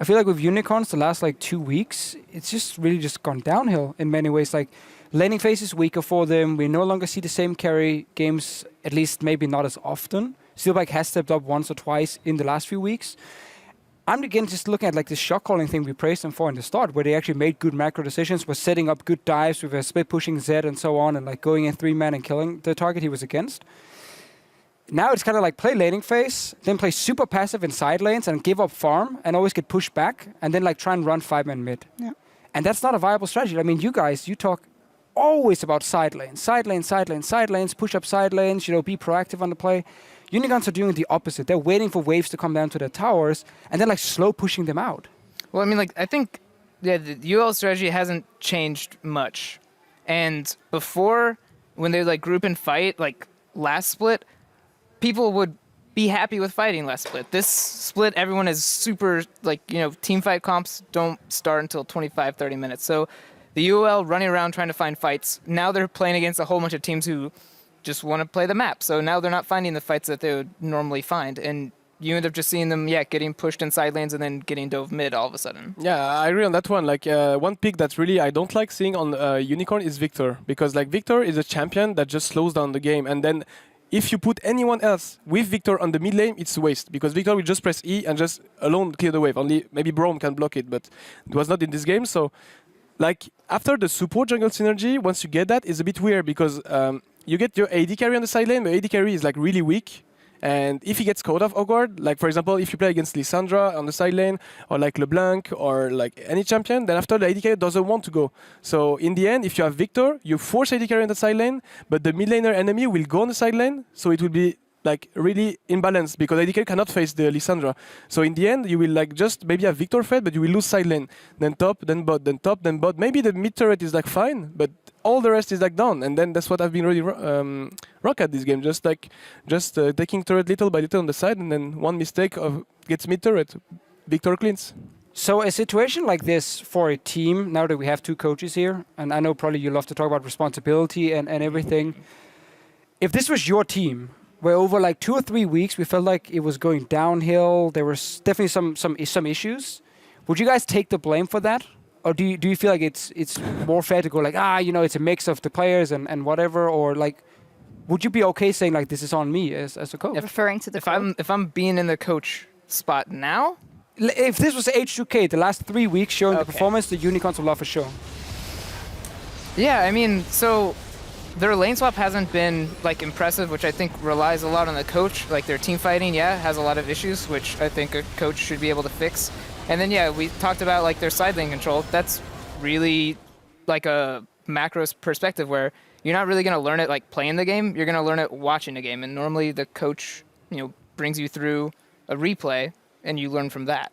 [SPEAKER 2] I feel like with Unicorns, the last like 2 weeks, it's just really just gone downhill in many ways. Like laning phase is weaker for them. We no longer see the same carry games, at least maybe not as often. Steelbike has stepped up once or twice in the last few weeks. I'm again just looking at like the shot calling thing we praised them for in the start, where they actually made good macro decisions, was setting up good dives with a split pushing Z and so on, and like going in 3-man and killing the target he was against. Now it's kind of like play laning phase, then play super passive in side lanes and give up farm and always get pushed back, and then like try and run 5-man mid.
[SPEAKER 7] Yeah.
[SPEAKER 2] And that's not a viable strategy. I mean, you guys, you talk always about side lanes, push up side lanes, be proactive on the play. Unicorns are doing the opposite. They're waiting for waves to come down to their towers and then like slow pushing them out.
[SPEAKER 8] Well, I mean, like I think the UOL strategy hasn't changed much. And before, when they like group and fight, like last split, people would be happy with fighting last split. This split, everyone is super like team fight comps don't start until 25, 30 minutes. So the UOL running around trying to find fights. Now they're playing against a whole bunch of teams who just want to play the map. So now they're not finding the fights that they would normally find. And you end up just seeing them, getting pushed in side lanes and then getting dove mid all of a sudden.
[SPEAKER 9] Yeah, I agree on that one. Like one pick that really I don't like seeing on Unicorn is Victor. Because like Victor is a champion that just slows down the game. And then if you put anyone else with Victor on the mid lane, it's a waste. Because Victor will just press E and just alone clear the wave. Only maybe Braum can block it, but it was not in this game. So like after the support jungle synergy, once you get that, it's a bit weird because you get your AD carry on the side lane, but AD carry is like really weak. And if he gets caught off guard, like for example, if you play against Lissandra on the side lane, or like LeBlanc, or like any champion, then after the AD carry doesn't want to go. So in the end, if you have Victor, you force AD carry on the side lane, but the mid laner enemy will go on the side lane, so it will be like really imbalanced because AD carry cannot face the Lissandra. So in the end, you will like just maybe have Victor fed, but you will lose side lane, then top, then bot, then top, then bot. Maybe the mid turret is like fine, but all the rest is like done, and then that's what I've been really ROCCAT this game, just taking turret little by little on the side, and then one mistake of gets mid turret, Victor cleans.
[SPEAKER 2] So a situation like this for a team, now that we have two coaches here, and I know probably you love to talk about responsibility and everything. If this was your team, where over like 2 or 3 weeks we felt like it was going downhill, there was definitely some issues, would you guys take the blame for that? Or do you feel like it's more fair to go like, it's a mix of the players and whatever, or like, would you be okay saying like this is on me as a coach?
[SPEAKER 7] Referring to the
[SPEAKER 8] if I'm being in the coach spot now,
[SPEAKER 2] if this was H2K, the last 3 weeks showing the performance the Unicorns of Love has shown.
[SPEAKER 8] Yeah, I mean, so their lane swap hasn't been like impressive, which I think relies a lot on the coach. Like their team fighting, has a lot of issues, which I think a coach should be able to fix. And then, we talked about like their side lane control. That's really like a macro perspective where you're not really going to learn it like playing the game. You're going to learn it watching the game. And normally the coach, brings you through a replay and you learn from that.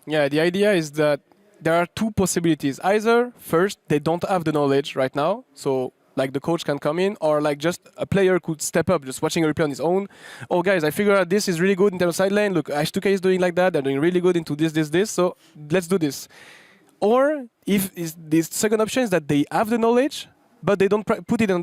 [SPEAKER 9] Yeah, the idea is that there are two possibilities. Either first, they don't have the knowledge right now. So like the coach can come in, or like just a player could step up, just watching a replay on his own. Oh guys, I figured out this is really good in terms of side lane. Look, H2K is doing like that. They're doing really good into this. So let's do this. Or if this second option is that they have the knowledge, but they don't put it on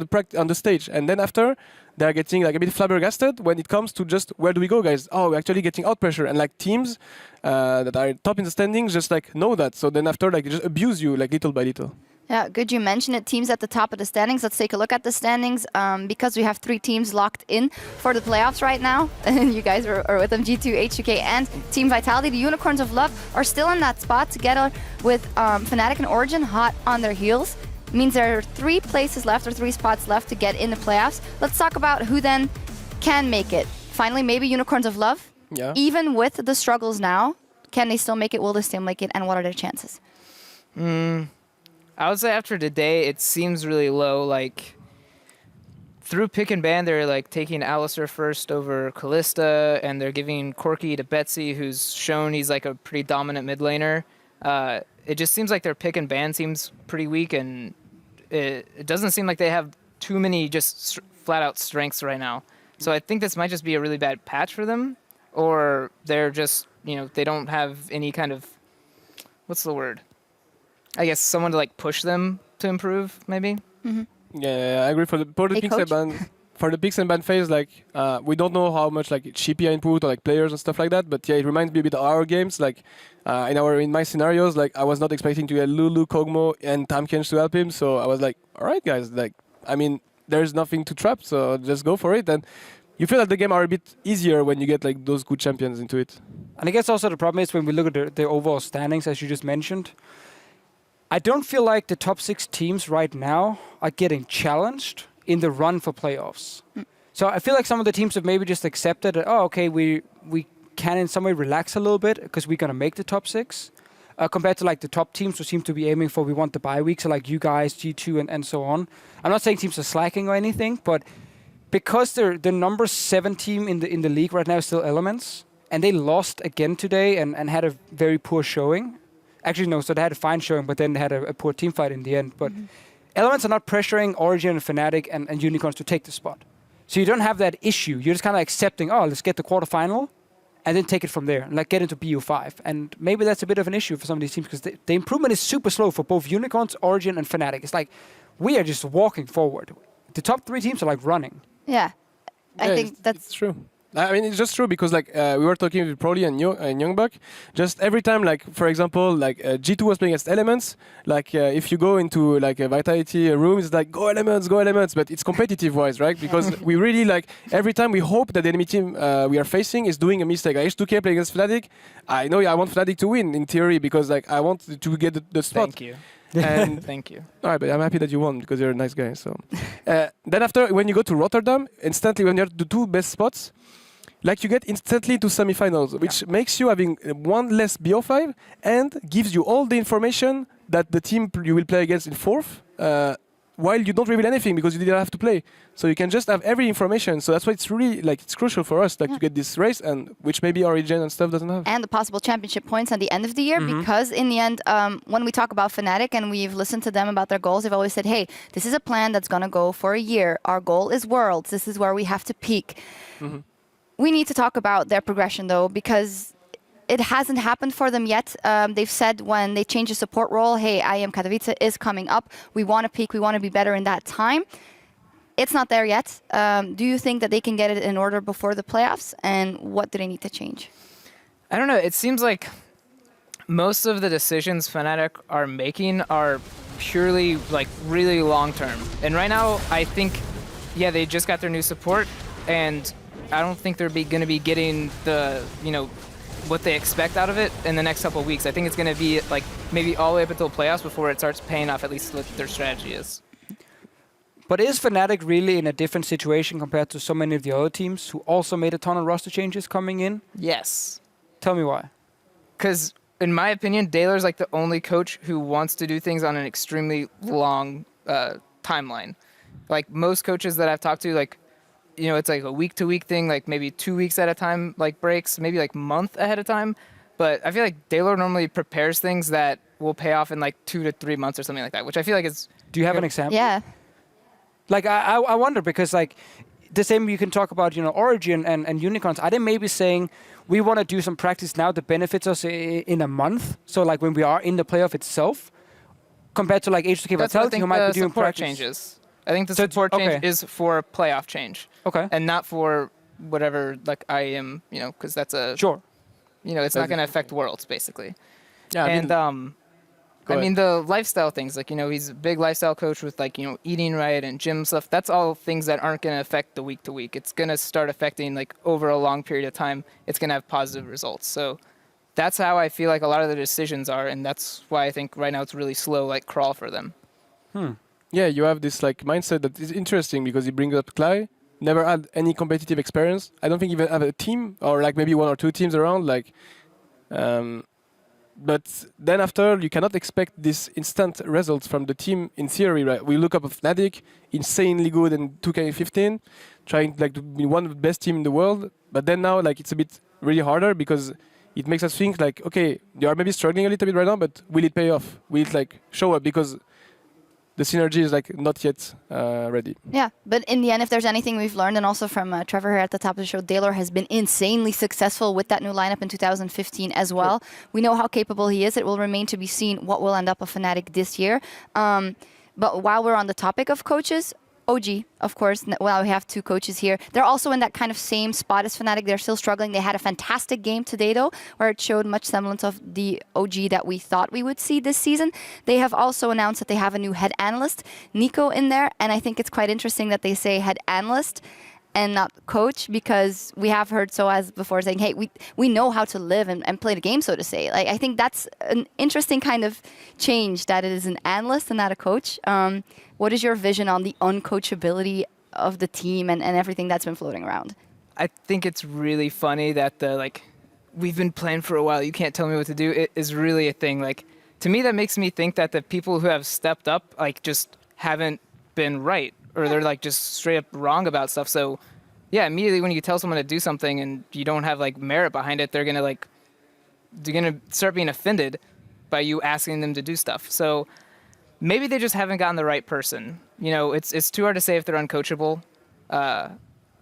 [SPEAKER 9] the stage. And then after, they're getting like a bit flabbergasted when it comes to just where do we go, guys? Oh, we're actually getting out pressure. And like teams that are top in the standings just like know that. So then after, like they just abuse you like little by little.
[SPEAKER 7] Yeah, good you mentioned it. Teams at the top of the standings. Let's take a look at the standings because we have 3 teams locked in for the playoffs right now. And you guys are with them, G2, H2K, and Team Vitality. The Unicorns of Love are still in that spot together with Fnatic and Origin hot on their heels. It means there are 3 places left or 3 spots left to get in the playoffs. Let's talk about who then can make it. Finally, maybe Unicorns of Love.
[SPEAKER 9] Yeah.
[SPEAKER 7] Even with the struggles now, can they still make it? Will they still make it? And what are their chances?
[SPEAKER 8] I would say after today, it seems really low. Like through pick and ban, they're like taking Alistar first over Kalista, and they're giving Corki to Betsy, who's shown he's like a pretty dominant mid laner. It just seems like their pick and ban seems pretty weak, and it doesn't seem like they have too many just flat out strengths right now. So I think this might just be a really bad patch for them, or they're just, they don't have any kind of, what's the word? I guess someone to like push them to improve, maybe.
[SPEAKER 7] Mm-hmm.
[SPEAKER 9] Yeah, I agree. For the picks and ban phase, like we don't know how much like Chippy input or like players and stuff like that. But yeah, it reminds me a bit of our games. Like in my scenarios, like I was not expecting to get Lulu, Kog'Maw, and Tamkench to help him. So I was like, all right, guys. Like there's nothing to trap, so just go for it. And you feel that the game are a bit easier when you get like those good champions into it.
[SPEAKER 2] And I guess also the problem is when we look at the overall standings, as you just mentioned. I don't feel like the top 6 teams right now are getting challenged in the run for playoffs. So I feel like some of the teams have maybe just accepted that, okay, we can in some way relax a little bit because we're going to make the top 6. Compared to like the top teams who seem to be aiming for, we want the bye week, so like you guys, G2 and so on. I'm not saying teams are slacking or anything, but because they're the number 7 team in the league right now is still Elements, and they lost again today and had a very poor showing. Actually, no, so they had a fine showing, but then they had a poor team fight in the end. But Elements are not pressuring Origin and Fnatic and Unicorns to take the spot. So you don't have that issue. You're just kind of accepting, let's get the quarterfinal and then take it from there and like get into BU5. And maybe that's a bit of an issue for some of these teams because the improvement is super slow for both Unicorns, Origin, and Fnatic. It's like we are just walking forward. The top 3 teams are like running.
[SPEAKER 7] Yeah, I think that's
[SPEAKER 9] true. I mean, it's just true because like we were talking with Proli and Youngbuck. Just every time, like for example, like G2 was playing against Elements. Like if you go into like a Vitality room, it's like go Elements, but it's competitive wise, right? Because we really like every time we hope that the enemy team we are facing is doing a mistake. H2K playing against Fnatic. I know I want Fnatic to win in theory because like I want to get the spot.
[SPEAKER 8] Thank you.
[SPEAKER 9] And
[SPEAKER 8] thank you.
[SPEAKER 9] All right, but I'm happy that you won because you're a nice guy. So then after, when you go to Rotterdam, instantly when you have the 2 best spots, like you get instantly to semifinals, which makes you having 1 less BO5 and gives you all the information that the team you will play against in 4th, while you don't reveal anything because you didn't have to play. So you can just have every information. So that's why it's really like it's crucial for us like to get this race, and which maybe Origin and stuff doesn't have.
[SPEAKER 7] And the possible championship points at the end of the year, because in the end, when we talk about Fnatic and we've listened to them about their goals, they've always said, hey, this is a plan that's going to go for a year. Our goal is Worlds. This is where we have to peak. We need to talk about their progression, though, because it hasn't happened for them yet. They've said when they change the support role, hey, IEM Katowice is coming up. We want to peak. We want to be better in that time. It's not there yet. Do you think that they can get it in order before the playoffs? And what do they need to change?
[SPEAKER 8] I don't know. It seems like most of the decisions Fnatic are making are purely like really long term. And right now, I think, yeah, they just got their new support, and I don't think they're going to be getting the, what they expect out of it in the next couple of weeks. I think it's going to be like maybe all the way up until playoffs before it starts paying off, at least what their strategy is.
[SPEAKER 2] But is Fnatic really in a different situation compared to so many of the other teams who also made a ton of roster changes coming in?
[SPEAKER 8] Yes.
[SPEAKER 2] Tell me why.
[SPEAKER 8] Because in my opinion, Daler's like the only coach who wants to do things on an extremely long timeline. Like most coaches that I've talked to, like, it's like a week-to-week thing, like maybe 2 weeks at a time, like breaks, maybe like month ahead of time. But I feel like Daler normally prepares things that will pay off in like 2 to 3 months or something like that, which I feel like is...
[SPEAKER 2] Do you have an example?
[SPEAKER 7] Yeah.
[SPEAKER 2] Like, I wonder, because like the same you can talk about, Origin and Unicorns. Are they maybe saying, we want to do some practice now that benefits us in a month? So like when we are in the playoff itself, compared to like H2K Vitality, who might be doing practice?
[SPEAKER 8] Changes. I think the support change is for playoff change.
[SPEAKER 2] Okay.
[SPEAKER 8] And not for whatever, like, IEM, because that's a...
[SPEAKER 2] Sure.
[SPEAKER 8] It's not going to affect Worlds, basically.
[SPEAKER 9] Yeah,
[SPEAKER 8] and, the lifestyle things, like, he's a big lifestyle coach with, like, eating right and gym stuff. That's all things that aren't going to affect the week-to-week. It's going to start affecting, like, over a long period of time. It's going to have positive results. So that's how I feel like a lot of the decisions are, and that's why I think right now it's really slow, like, crawl for them.
[SPEAKER 9] Yeah, you have this like mindset that is interesting because you bring up Clay, never had any competitive experience. I don't think even have a team or like maybe 1 or 2 teams around. Like, but then after you cannot expect this instant results from the team in theory, right? We look up at Fnatic, insanely good in 2K15, trying like to be one of the best team in the world. But then now like it's a bit really harder because it makes us think like, okay, you are maybe struggling a little bit right now, but will it pay off? Will it like show up? Because the synergy is like not yet ready.
[SPEAKER 7] Yeah, but in the end, if there's anything we've learned, and also from Trevor here at the top of the show, Daylor has been insanely successful with that new lineup in 2015 as well. We know how capable he is. It will remain to be seen what will end up of Fnatic this year. But while we're on the topic of coaches, OG, of course, well, we have two coaches here. They're also in that kind of same spot as Fnatic. They're still struggling. They had a fantastic game today, though, where it showed much semblance of the OG that we thought we would see this season. They have also announced that they have a new head analyst, Nico, in there. And I think it's quite interesting that they say head analyst and not coach, because we have heard Soaz before saying, hey, we know how to live and play the game, so to say. Like, I think that's an interesting kind of change, that it is an analyst and not a coach. What is your vision on the uncoachability of the team and everything that's been floating around?
[SPEAKER 8] I think it's really funny that we've been playing for a while, you can't tell me what to do, it is really a thing. Like, to me, that makes me think that the people who have stepped up, like, just haven't been right, or they're like just straight up wrong about stuff. So yeah, immediately when you tell someone to do something and you don't have like merit behind it, they're gonna start being offended by you asking them to do stuff. So maybe they just haven't gotten the right person. You know, it's too hard to say if they're uncoachable.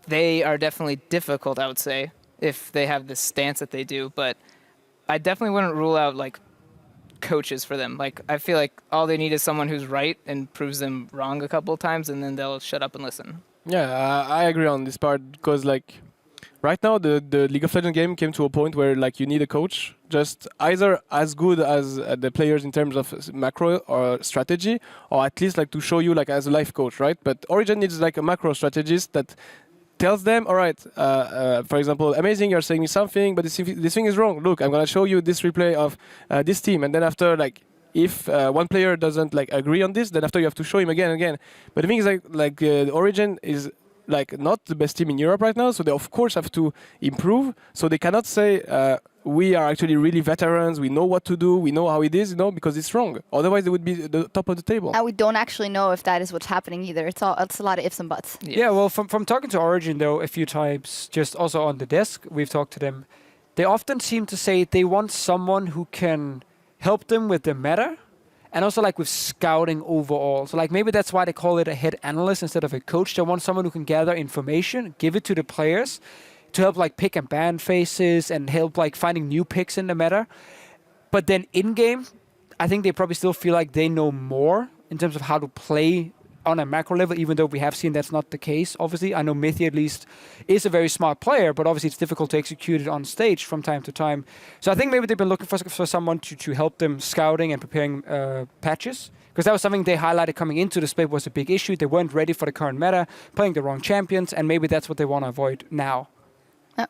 [SPEAKER 8] They are definitely difficult, I would say, if they have this stance that they do. But I definitely wouldn't rule out like coaches for them. Like, I feel like all they need is someone who's right and proves them wrong a couple of times, and then they'll shut up and listen.
[SPEAKER 9] Yeah, I agree on this part, because like right now the League of Legends game came to a point where like you need a coach just either as good as the players in terms of macro or strategy, or at least like to show you like as a life coach, right? But Origin needs like a macro strategist that tells them, all right, for example, amazing, you're saying me something, but this thing is wrong. Look, I'm gonna show you this replay of this team, and then after like, if one player doesn't like agree on this, then after you have to show him again and again. But the thing is like Origin is like not the best team in Europe right now, so they of course have to improve. So they cannot say we are actually really veterans, we know what to do, we know how it is, you know, because it's wrong. Otherwise they would be at the top of the table.
[SPEAKER 7] And we don't actually know if that is what's happening either. It's a lot of ifs and buts.
[SPEAKER 2] Yeah, well, from talking to Origin though a few times, just also on the desk, we've talked to them. They often seem to say they want someone who can help them with the meta, and also like with scouting overall. So like maybe that's why they call it a head analyst instead of a coach. They want someone who can gather information, give it to the players to help like pick and ban phases and help like finding new picks in the meta. But then in game, I think they probably still feel like they know more in terms of how to play on a macro level, even though we have seen that's not the case. Obviously, I know Mithy at least is a very smart player, but obviously it's difficult to execute it on stage from time to time. So I think maybe they've been looking for someone to help them scouting and preparing patches, because that was something they highlighted coming into the split was a big issue. They weren't ready for the current meta, playing the wrong champions, and maybe that's what they want to avoid now.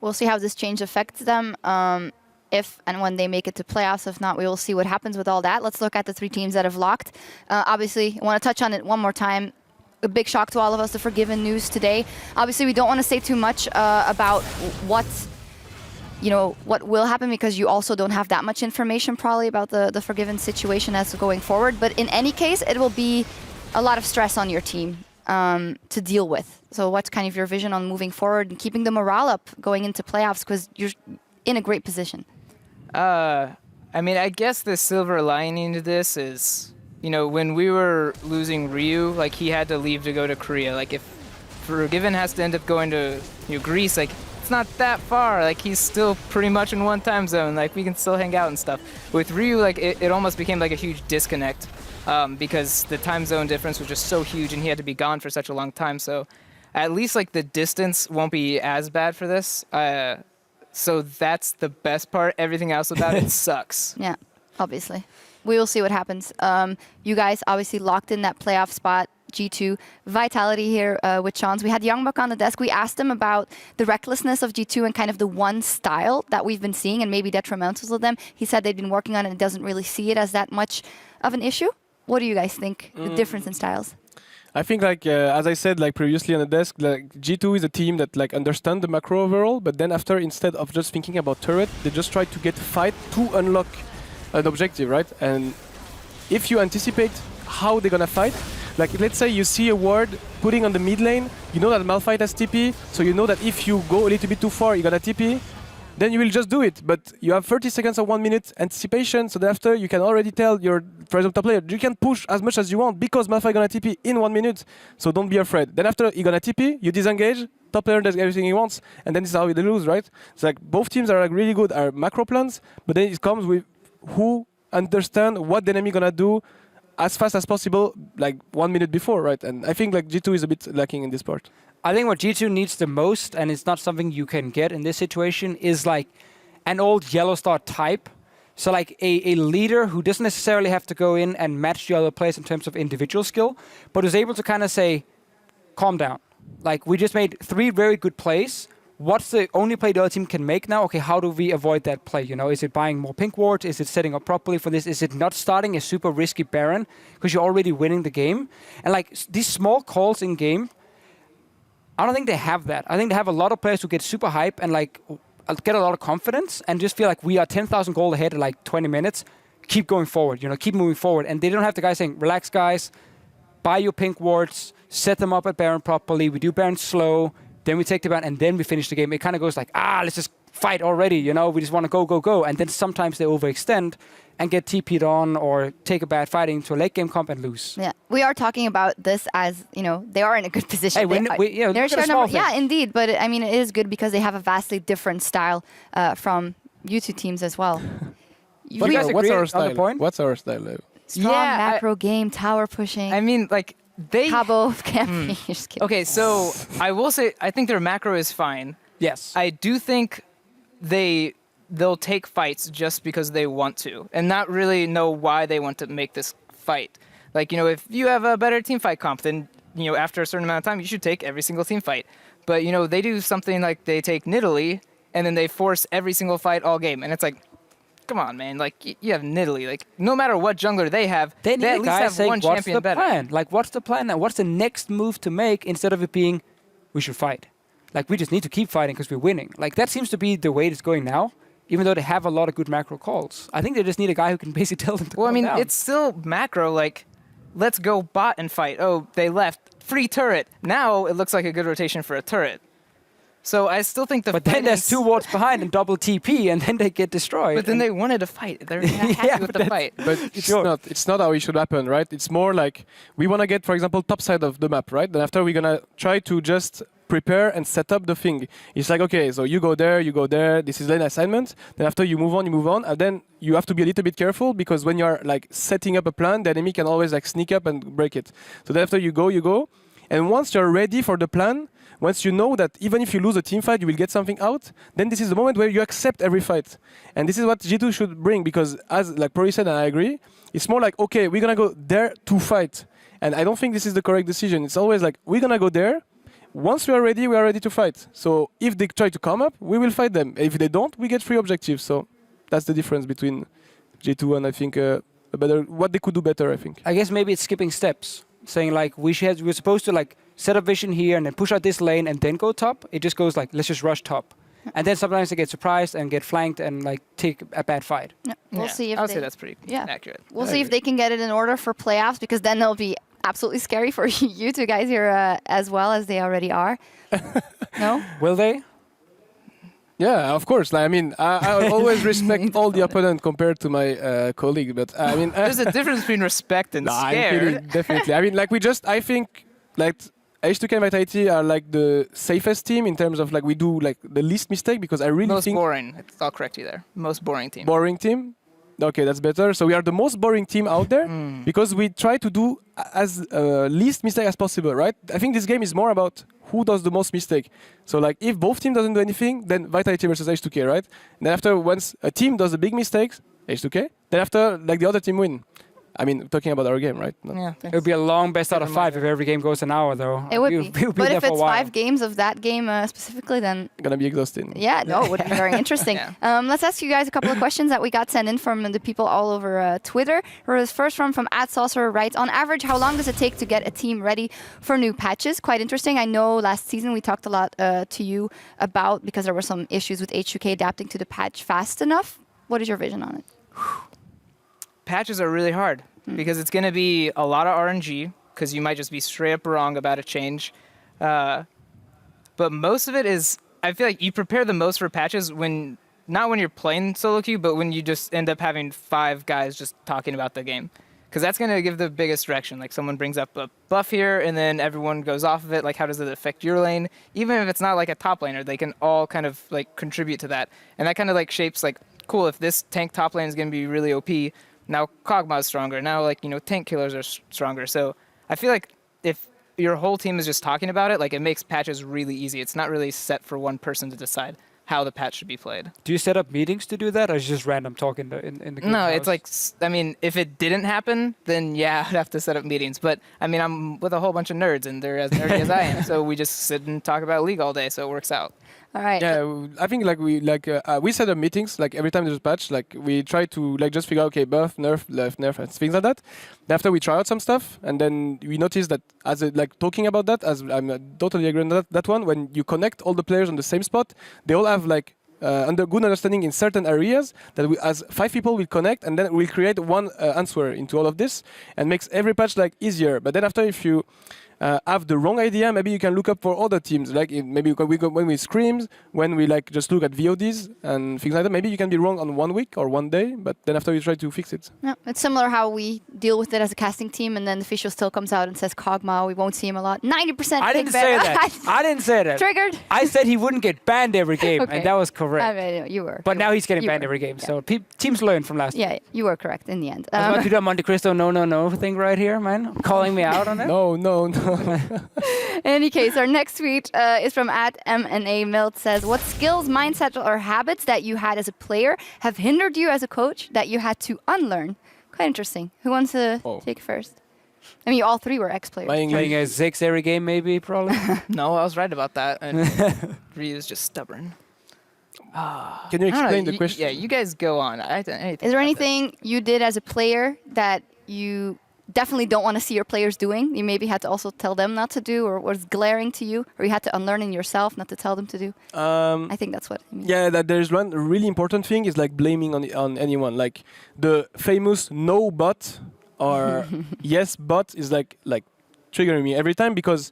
[SPEAKER 7] We'll see how this change affects them. If and when they make it to playoffs. If not, we will see what happens with all that. Let's look at the three teams that have locked. Obviously, I want to touch on it one more time. A big shock to all of us, the Forgiven news today. Obviously, we don't want to say too much about what will happen, because you also don't have that much information probably about the Forgiven situation as going forward. But in any case, it will be a lot of stress on your team to deal with. So what's kind of your vision on moving forward and keeping the morale up going into playoffs, because you're in a great position?
[SPEAKER 8] I mean, I guess the silver lining to this is, you know, when we were losing Ryu, like, he had to leave to go to Korea. Like, if Forgiven has to end up going to Greece, like, it's not that far. Like, he's still pretty much in one time zone. Like, we can still hang out and stuff. With Ryu, like, it almost became like a huge disconnect because the time zone difference was just so huge and he had to be gone for such a long time. So at least, like, the distance won't be as bad for this. So that's the best part. Everything else about it sucks.
[SPEAKER 7] Yeah, obviously. We will see what happens. You guys obviously locked in that playoff spot, G2. Vitality here with Chance. We had Youngbuck on the desk. We asked him about the recklessness of G2 and kind of the one style that we've been seeing and maybe detrimental to them. He said they've been working on it and doesn't really see it as that much of an issue. What do you guys think, the difference in styles?
[SPEAKER 9] I think, like as I said, like previously on the desk, like G2 is a team that like understand the macro overall, but then after, instead of just thinking about turret, they just try to get fight to unlock an objective, right? And if you anticipate how they're gonna fight, like let's say you see a ward putting on the mid lane, you know that Malphite has TP, so you know that if you go a little bit too far, you're gonna TP. then you will just do it. But you have 30 seconds or 1 minute anticipation, so after you can already tell your, for example, top player, you can push as much as you want because Malphite gonna TP in 1 minute, so don't be afraid. Then after you gonna TP, you disengage, top player does everything he wants, and then this is how they lose, right? It's like both teams are like really good at macro plans, but then it comes with who understand what the enemy gonna do as fast as possible, like 1 minute before, right? And I think like G2 is a bit lacking in this part.
[SPEAKER 2] I think what G2 needs the most, and it's not something you can get in this situation, is like an old Yellow Star type. So like a leader who doesn't necessarily have to go in and match the other players in terms of individual skill, but is able to kind of say, calm down. Like, we just made 3 very good plays. What's the only play the other team can make now? Okay, how do we avoid that play? You know, is it buying more pink wards? Is it setting up properly for this? Is it not starting a super risky Baron because you're already winning the game? And like these small calls in game, I don't think they have that. I think they have a lot of players who get super hype and like get a lot of confidence and just feel like we are 10,000 gold ahead in like 20 minutes. Keep going forward, you know, keep moving forward. And they don't have the guy saying, relax guys, buy your pink wards, set them up at Baron properly. We do Baron slow, then we take the Baron and then we finish the game. It kind of goes like, let's just fight already, you know, we just want to go, go, go. And then sometimes they overextend and get TP'd on or take a bad fight into a late game comp and lose.
[SPEAKER 7] Yeah, we are talking about this as, you know, they are in a good position.
[SPEAKER 2] Hey,
[SPEAKER 7] they're share number, yeah, indeed. But I mean, it is good because they have a vastly different style from U2 teams as well.
[SPEAKER 9] What's our style? What's our style?
[SPEAKER 7] Strong macro game, tower pushing.
[SPEAKER 8] I mean, like, they...
[SPEAKER 7] Cabo camping.
[SPEAKER 8] Okay, so I will say, I think their macro is fine.
[SPEAKER 2] Yes.
[SPEAKER 8] I do think they'll take fights just because they want to and not really know why they want to make this fight. Like, you know, if you have a better team fight comp, then, you know, after a certain amount of time, you should take every single team fight. But, you know, they do something like they take Nidalee and then they force every single fight all game. And it's like, come on, man. Like, you have Nidalee. Like, no matter what jungler they have, they at least have one champion better.
[SPEAKER 2] Plan? Like, what's the plan now? What's the next move to make instead of it being, we should fight? Like, we just need to keep fighting because we're winning. Like, that seems to be the way it's going now. Even though they have a lot of good macro calls. I think they just need a guy who can basically tell them to
[SPEAKER 8] Well, I mean,
[SPEAKER 2] down.
[SPEAKER 8] It's still macro, like, let's go bot and fight. Oh, they left. Free turret. Now it looks like a good rotation for a turret. So I still think
[SPEAKER 2] But then there's 2 wards behind and double TP, and then they get destroyed.
[SPEAKER 8] But then they wanted to fight. They're not happy with the fight.
[SPEAKER 9] But it's not how it should happen, right? It's more like, we want to get, for example, top side of the map, right? Then after we're going to try to just prepare and set up the thing. It's like, okay, so you go there, this is lane assignment. Then after you move on, and then you have to be a little bit careful because when you're like setting up a plan, the enemy can always like sneak up and break it. So then after you go, and once you're ready for the plan, once you know that even if you lose a team fight, you will get something out, then this is the moment where you accept every fight. And this is what G2 should bring because as like Pori said, and I agree, it's more like, okay, we're gonna go there to fight. And I don't think this is the correct decision. It's always like, we're gonna go there. Once we are ready to fight. So if they try to come up, we will fight them. If they don't, we get free objectives. So that's the difference between G2 and I think what they could do better, I think.
[SPEAKER 2] I guess maybe it's skipping steps. Saying like, we're supposed to like set up vision here and then push out this lane and then go top. It just goes like, let's just rush top. And then sometimes they get surprised and get flanked and like take a bad fight.
[SPEAKER 7] Yeah, we'll see if
[SPEAKER 8] I'll say that's pretty accurate.
[SPEAKER 7] We'll see if they can get it in order for playoffs because then they'll be absolutely scary for you two guys here as well as they already are. No?
[SPEAKER 2] Will they?
[SPEAKER 9] Yeah, of course. Like, I mean, I always respect all the opponent compared to my colleague, but I mean...
[SPEAKER 8] There's a difference between respect and scare.
[SPEAKER 9] I'm kidding, definitely. I mean, like, I think, like, H2K and Vitality are, like, the safest team in terms of, like, we do, like, the least mistake because I really think...
[SPEAKER 8] Most boring. I'll correct you there. Most boring team.
[SPEAKER 9] Boring team? Okay, that's better. So we are the most boring team out there because we try to do as least mistake as possible, right? I think this game is more about who does the most mistake. So like if both team doesn't do anything, then Vitality versus H2K, right? And then after once a team does the big mistakes, H2K, then after like the other team win. I mean, talking about our game, right? No.
[SPEAKER 8] Yeah,
[SPEAKER 2] it would be a long best out of 5 if every game goes an hour, though.
[SPEAKER 7] It would be. But if it's 5 games of that game specifically, then...
[SPEAKER 9] Gonna be exhausting.
[SPEAKER 7] Yeah, no, it would be very interesting. Let's ask you guys a couple of questions that we got sent in from the people all over Twitter. The first one from @Saucer writes, on average, how long does it take to get a team ready for new patches? Quite interesting. I know last season we talked a lot to you about, because there were some issues with H2K adapting to the patch fast enough. What is your vision on it?
[SPEAKER 8] Patches are really hard. Because it's going to be a lot of RNG, because you might just be straight up wrong about a change. But most of it is, I feel like you prepare the most for patches when not when you're playing solo queue, but when you just end up having 5 guys just talking about the game. Because that's going to give the biggest direction. Like someone brings up a buff here and then everyone goes off of it. Like how does it affect your lane? Even if it's not like a top laner, they can all kind of like contribute to that. And that kind of like shapes like, cool, if this tank top lane is going to be really OP, now Kog'Maw is stronger. Now like, you know, tank killers are stronger. So I feel like if your whole team is just talking about it, like it makes patches really easy. It's not really set for one person to decide how the patch should be played.
[SPEAKER 2] Do you set up meetings to do that, or is it just random talk in the
[SPEAKER 8] No, it's like, I mean, if it didn't happen, then yeah, I'd have to set up meetings. But I mean, I'm with a whole bunch of nerds, and they're as nerdy as I am, so we just sit and talk about League all day, so it works out.
[SPEAKER 7] All right.
[SPEAKER 9] Yeah, I think like we set up meetings like every time there's a patch. Like we try to like just figure out, okay, buff, nerf, left, nerf, and things like that. After we try out some stuff, and then we notice that as like talking about that, as I'm totally agreeing on that one. When you connect all the players on the same spot, they all have like good understanding in certain areas that we, as 5 people, will connect, and then we'll create one answer into all of this, and makes every patch like easier. But then after, if you have the wrong idea, maybe you can look up for other teams. Like maybe when we scrims, when we like just look at VODs and things like that. Maybe you can be wrong on 1 week or 1 day, but then after you try to fix it.
[SPEAKER 7] Yeah, it's similar how we deal with it as a casting team, and then the official still comes out and says Kog'Maw. We won't see him a lot. 90%.
[SPEAKER 2] I didn't say that. I didn't say that.
[SPEAKER 7] Triggered.
[SPEAKER 2] I said he wouldn't get banned every game,
[SPEAKER 7] Okay.
[SPEAKER 2] and that was correct.
[SPEAKER 7] I mean, you were.
[SPEAKER 2] But
[SPEAKER 7] You
[SPEAKER 2] now
[SPEAKER 7] were.
[SPEAKER 2] he's getting
[SPEAKER 7] You
[SPEAKER 2] banned
[SPEAKER 7] were.
[SPEAKER 2] every game,
[SPEAKER 7] Yeah.
[SPEAKER 2] so teams learn from last.
[SPEAKER 7] Yeah, you were correct in the end.
[SPEAKER 2] I was about to do that Monte Cristo no thing right here, man. Calling me out on it.
[SPEAKER 9] No.
[SPEAKER 7] In any case, our next tweet is from @MNA_Milt. Says, what skills, mindset, or habits that you had as a player have hindered you as a coach that you had to unlearn? Quite interesting. Who wants to take it first? I mean, all 3 were ex-players.
[SPEAKER 2] Playing a 6 every game, maybe, probably.
[SPEAKER 8] No, I was right about that. And Ryu is just stubborn.
[SPEAKER 9] Can you explain the question?
[SPEAKER 8] Yeah, you guys go on.
[SPEAKER 7] Is there anything you did as a player that you definitely don't want to see your players doing? You maybe had to also tell them not to do, or was glaring to you, or you had to unlearn in yourself not to tell them to do? I think that's what I mean.
[SPEAKER 9] Yeah, that there's one really important thing is like blaming on anyone. Like the famous no but or yes but is like triggering me every time, because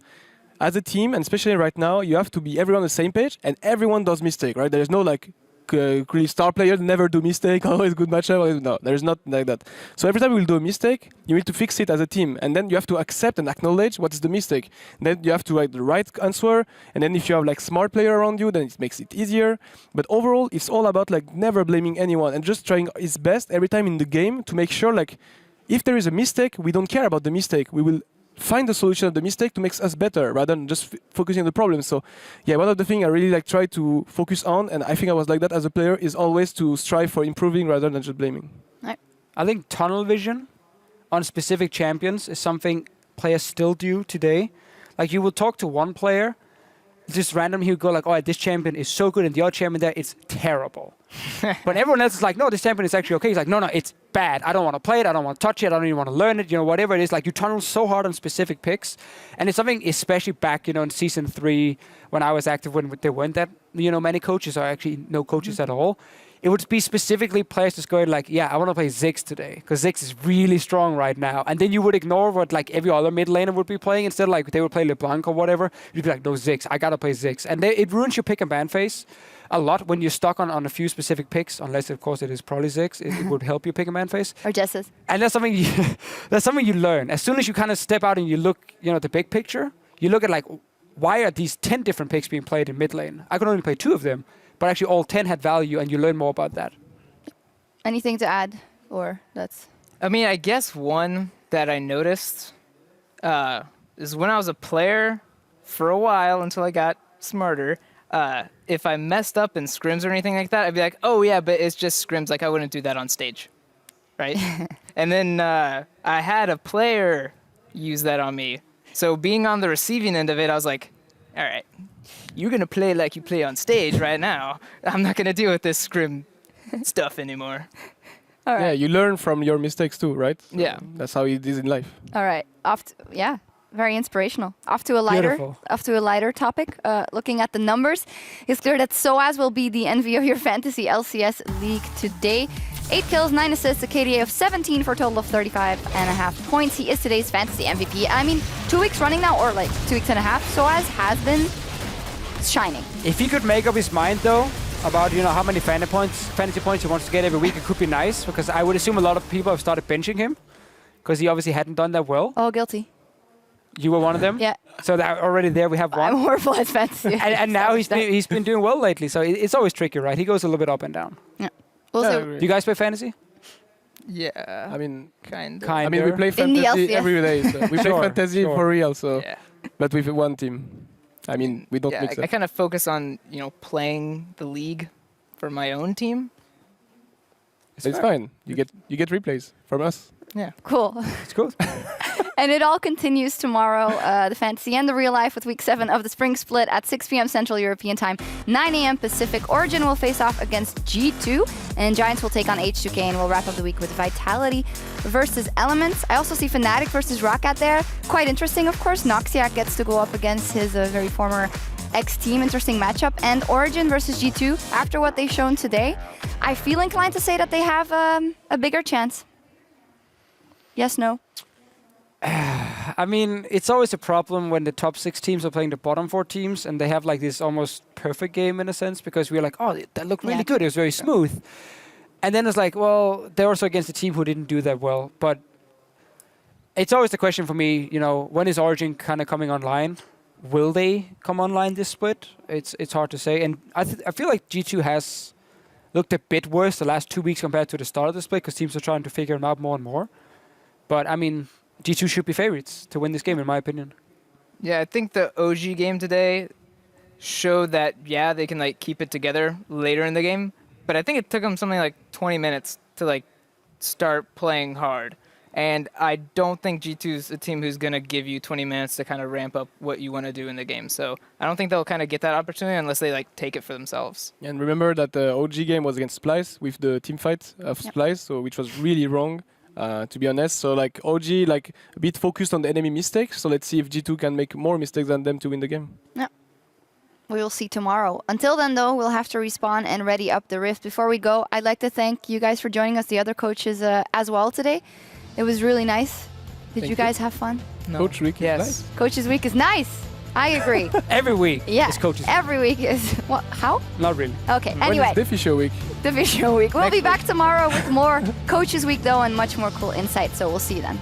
[SPEAKER 9] as a team, and especially right now, you have to be everyone on the same page, and everyone does mistake, right? There's no like really star players never do mistake, always good matchup. No, there's not like that. So every time you will do a mistake, you need to fix it as a team, and then you have to accept and acknowledge what is the mistake. And then you have to write the right answer, and then if you have like smart player around you, then it makes it easier. But overall, it's all about like never blaming anyone and just trying his best every time in the game to make sure like if there is a mistake, we don't care about the mistake. We will find the solution of the mistake to make us better rather than just focusing on the problem. So yeah, one of the things I really like try to focus on, and I think I was like that as a player, is always to strive for improving rather than just blaming.
[SPEAKER 7] Right.
[SPEAKER 2] I think tunnel vision on specific champions is something players still do today. Like you will talk to one player, just randomly he would go like, oh, this champion is so good and the other champion there is terrible. But everyone else is like, no, this champion is actually okay. He's like, no, it's bad. I don't want to play it. I don't want to touch it. I don't even want to learn it. You know, whatever it is. Like you tunnel so hard on specific picks. And it's something especially back, in season 3 when I was active, when there weren't that, many coaches, or actually no coaches at all. It would be specifically players just going like, yeah, I want to play Ziggs today because Ziggs is really strong right now. And then you would ignore what like every other mid laner would be playing. Instead, like they would play LeBlanc or whatever. You'd be like, no, Ziggs, I got to play Ziggs. And it ruins your pick and ban phase a lot when you're stuck on a few specific picks, unless of course it is probably Ziggs. It would help your pick and ban phase.
[SPEAKER 7] Or Jesses.
[SPEAKER 2] And that's something you learn. As soon as you kind of step out and you look, at the big picture, you look at like, why are these 10 different picks being played in mid lane? I could only play 2 of them, but actually all 10 had value, and you learn more about that.
[SPEAKER 7] Anything to add, or that's?
[SPEAKER 8] I mean, I guess one that I noticed is when I was a player for a while until I got smarter. If I messed up in scrims or anything like that, I'd be like, oh yeah, but it's just scrims. Like I wouldn't do that on stage, right? And then I had a player use that on me. So being on the receiving end of it, I was like, all right, you're gonna play like you play on stage right now. I'm not gonna deal with this scrim stuff anymore.
[SPEAKER 7] All right.
[SPEAKER 9] Yeah, you learn from your mistakes too, right? So
[SPEAKER 8] yeah.
[SPEAKER 9] That's how it is in life.
[SPEAKER 7] All right. Very inspirational. Off to a lighter topic. Looking at the numbers, it's clear that Soaz will be the envy of your fantasy LCS league today. 8 kills, 9 assists, a KDA of 17 for a total of 35.5 points. He is today's fantasy MVP. I mean, 2 weeks running now, or like 2 weeks and a half, Soaz has been shining.
[SPEAKER 2] If he could make up his mind though, about how many fantasy points he wants to get every week. It could be nice because I would assume a lot of people have started benching him because he obviously hadn't done that well.
[SPEAKER 7] Oh, guilty.
[SPEAKER 2] You were one of them?
[SPEAKER 7] Yeah.
[SPEAKER 2] So that already there we have one.
[SPEAKER 7] I'm horrible at fantasy.
[SPEAKER 2] and now he's been doing well lately, so it's always tricky, right? He goes a little bit up and down.
[SPEAKER 7] Yeah.
[SPEAKER 2] Do you guys play fantasy?
[SPEAKER 8] Yeah.
[SPEAKER 9] I mean,
[SPEAKER 8] kind of.
[SPEAKER 9] I mean, we play fantasy every day. So we play fantasy for real. So, but with one team. I mean, we don't mix it.
[SPEAKER 8] I kind of focus on playing the league for my own team.
[SPEAKER 9] It's fine. You get replays from us.
[SPEAKER 8] Yeah.
[SPEAKER 7] Cool.
[SPEAKER 2] It's cool.
[SPEAKER 7] And it all continues tomorrow, the fantasy and the real life with week 7 of the Spring Split at 6 p.m. Central European Time, 9 a.m. Pacific. Origin will face off against G2, and Giants will take on H2K, and we'll wrap up the week with Vitality versus Elements. I also see Fnatic versus ROCCAT there. Quite interesting, of course. Noxiac gets to go up against his very former ex-team. Interesting matchup. And Origin versus G2, after what they've shown today, I feel inclined to say that they have a bigger chance. Yes, no?
[SPEAKER 2] I mean, it's always a problem when the top 6 teams are playing the bottom 4 teams and they have like this almost perfect game in a sense because we're like, oh, that looked really good. It was very smooth. And then it's like, well, they're also against a team who didn't do that well. But it's always the question for me, when is Origin kind of coming online? Will they come online this split? It's hard to say. And I feel like G2 has looked a bit worse the last 2 weeks compared to the start of the split because teams are trying to figure them out more and more. But, I mean, G2 should be favorites to win this game, in my opinion.
[SPEAKER 8] Yeah, I think the OG game today showed that, they can, keep it together later in the game. But I think it took them something like 20 minutes to, start playing hard. And I don't think G2's a team who's going to give you 20 minutes to kind of ramp up what you want to do in the game. So I don't think they'll kind of get that opportunity unless they, take it for themselves.
[SPEAKER 9] And remember that the OG game was against Splice with the team fight of Splice, so which was really wrong. To be honest, so OG a bit focused on the enemy mistakes. So let's see if G2 can make more mistakes than them to win the game.
[SPEAKER 7] Yeah, we will see tomorrow. Until then, though, we'll have to respawn and ready up the Rift. Before we go, I'd like to thank you guys for joining us, the other coaches as well today. It was really nice. Did you guys have fun?
[SPEAKER 8] No.
[SPEAKER 9] Coach Week,
[SPEAKER 8] yes.
[SPEAKER 9] Nice.
[SPEAKER 7] Coaches Week is nice. I agree.
[SPEAKER 2] Every week is Coaches Week.
[SPEAKER 7] Every week is... What? How?
[SPEAKER 2] Not really.
[SPEAKER 7] Okay,
[SPEAKER 9] When
[SPEAKER 7] anyway.
[SPEAKER 9] is Diffie Show Week?
[SPEAKER 7] Diffie Show Week. We'll be back tomorrow with more Coaches Week, though, and much more cool insight. So we'll see you then.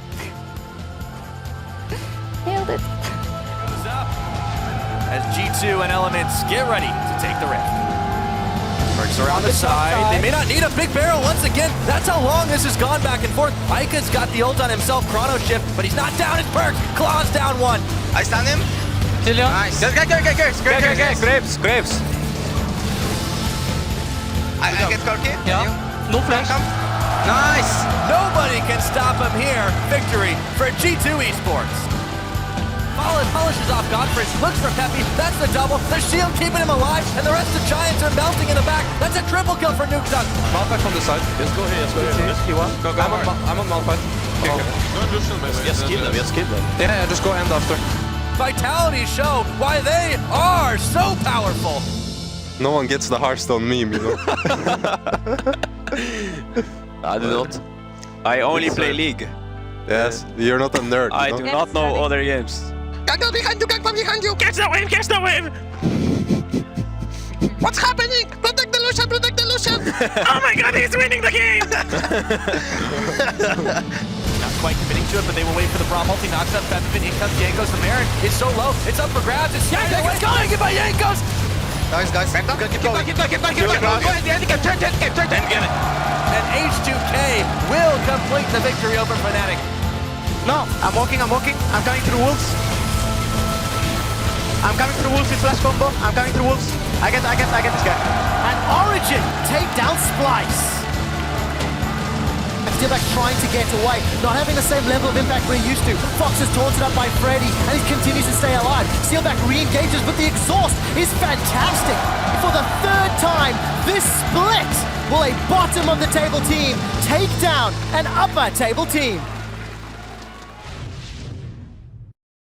[SPEAKER 7] Nailed it.
[SPEAKER 10] Goes up as G2 and Elements get ready to take the Rift. Perks are on the side. They may not need a big barrel once again. That's how long this has gone back and forth. Aika's got the ult on himself, Chrono Shift, but he's not down his Perks. Claw's down one.
[SPEAKER 11] I stun him. Nice. Grapes. I get Corky.
[SPEAKER 10] Yeah. No flash.
[SPEAKER 11] Nice.
[SPEAKER 10] Nobody can stop him here. Victory for G2 Esports. Polishes off Godfrey, looks for Peppy, that's the double, the shield keeping him alive, and the rest of the Giants are melting in the back. That's a triple kill for Nuke Duck.
[SPEAKER 11] Malphite from the side. Yes, go here. Go. I'm on Malphite. Yes, kill them. Yeah, just go end after.
[SPEAKER 10] Vitality show why they are so powerful.
[SPEAKER 12] No one gets the Hearthstone meme,
[SPEAKER 11] I do not. I only play League.
[SPEAKER 12] Yes, you're not a nerd.
[SPEAKER 11] I do not know other games.
[SPEAKER 13] Gangplank behind you! Catch the wave! What's happening? Protect the Lucian! Oh my god, he's winning the game!
[SPEAKER 10] Not quite committing to it, but they will wait for the Braum multi. Knocks up Peppermint. In comes Jankos. The Baron is so low. It's up for grabs. It's going by Jankos.
[SPEAKER 11] Guys.
[SPEAKER 13] Keep going. Turn.
[SPEAKER 10] And H2K will complete the victory over Fnatic.
[SPEAKER 13] No, I'm walking. I'm coming through wolves. With flash combo. I'm coming through wolves. I get this guy.
[SPEAKER 3] And Origin take down Splice. Steelback trying to get away, not having the same level of impact we're used to. Fox is taunted up by Freddy, and he continues to stay alive. Steelback re-engages, but the exhaust is fantastic. For the 3rd time this split, will a bottom of the table team take down an upper table team?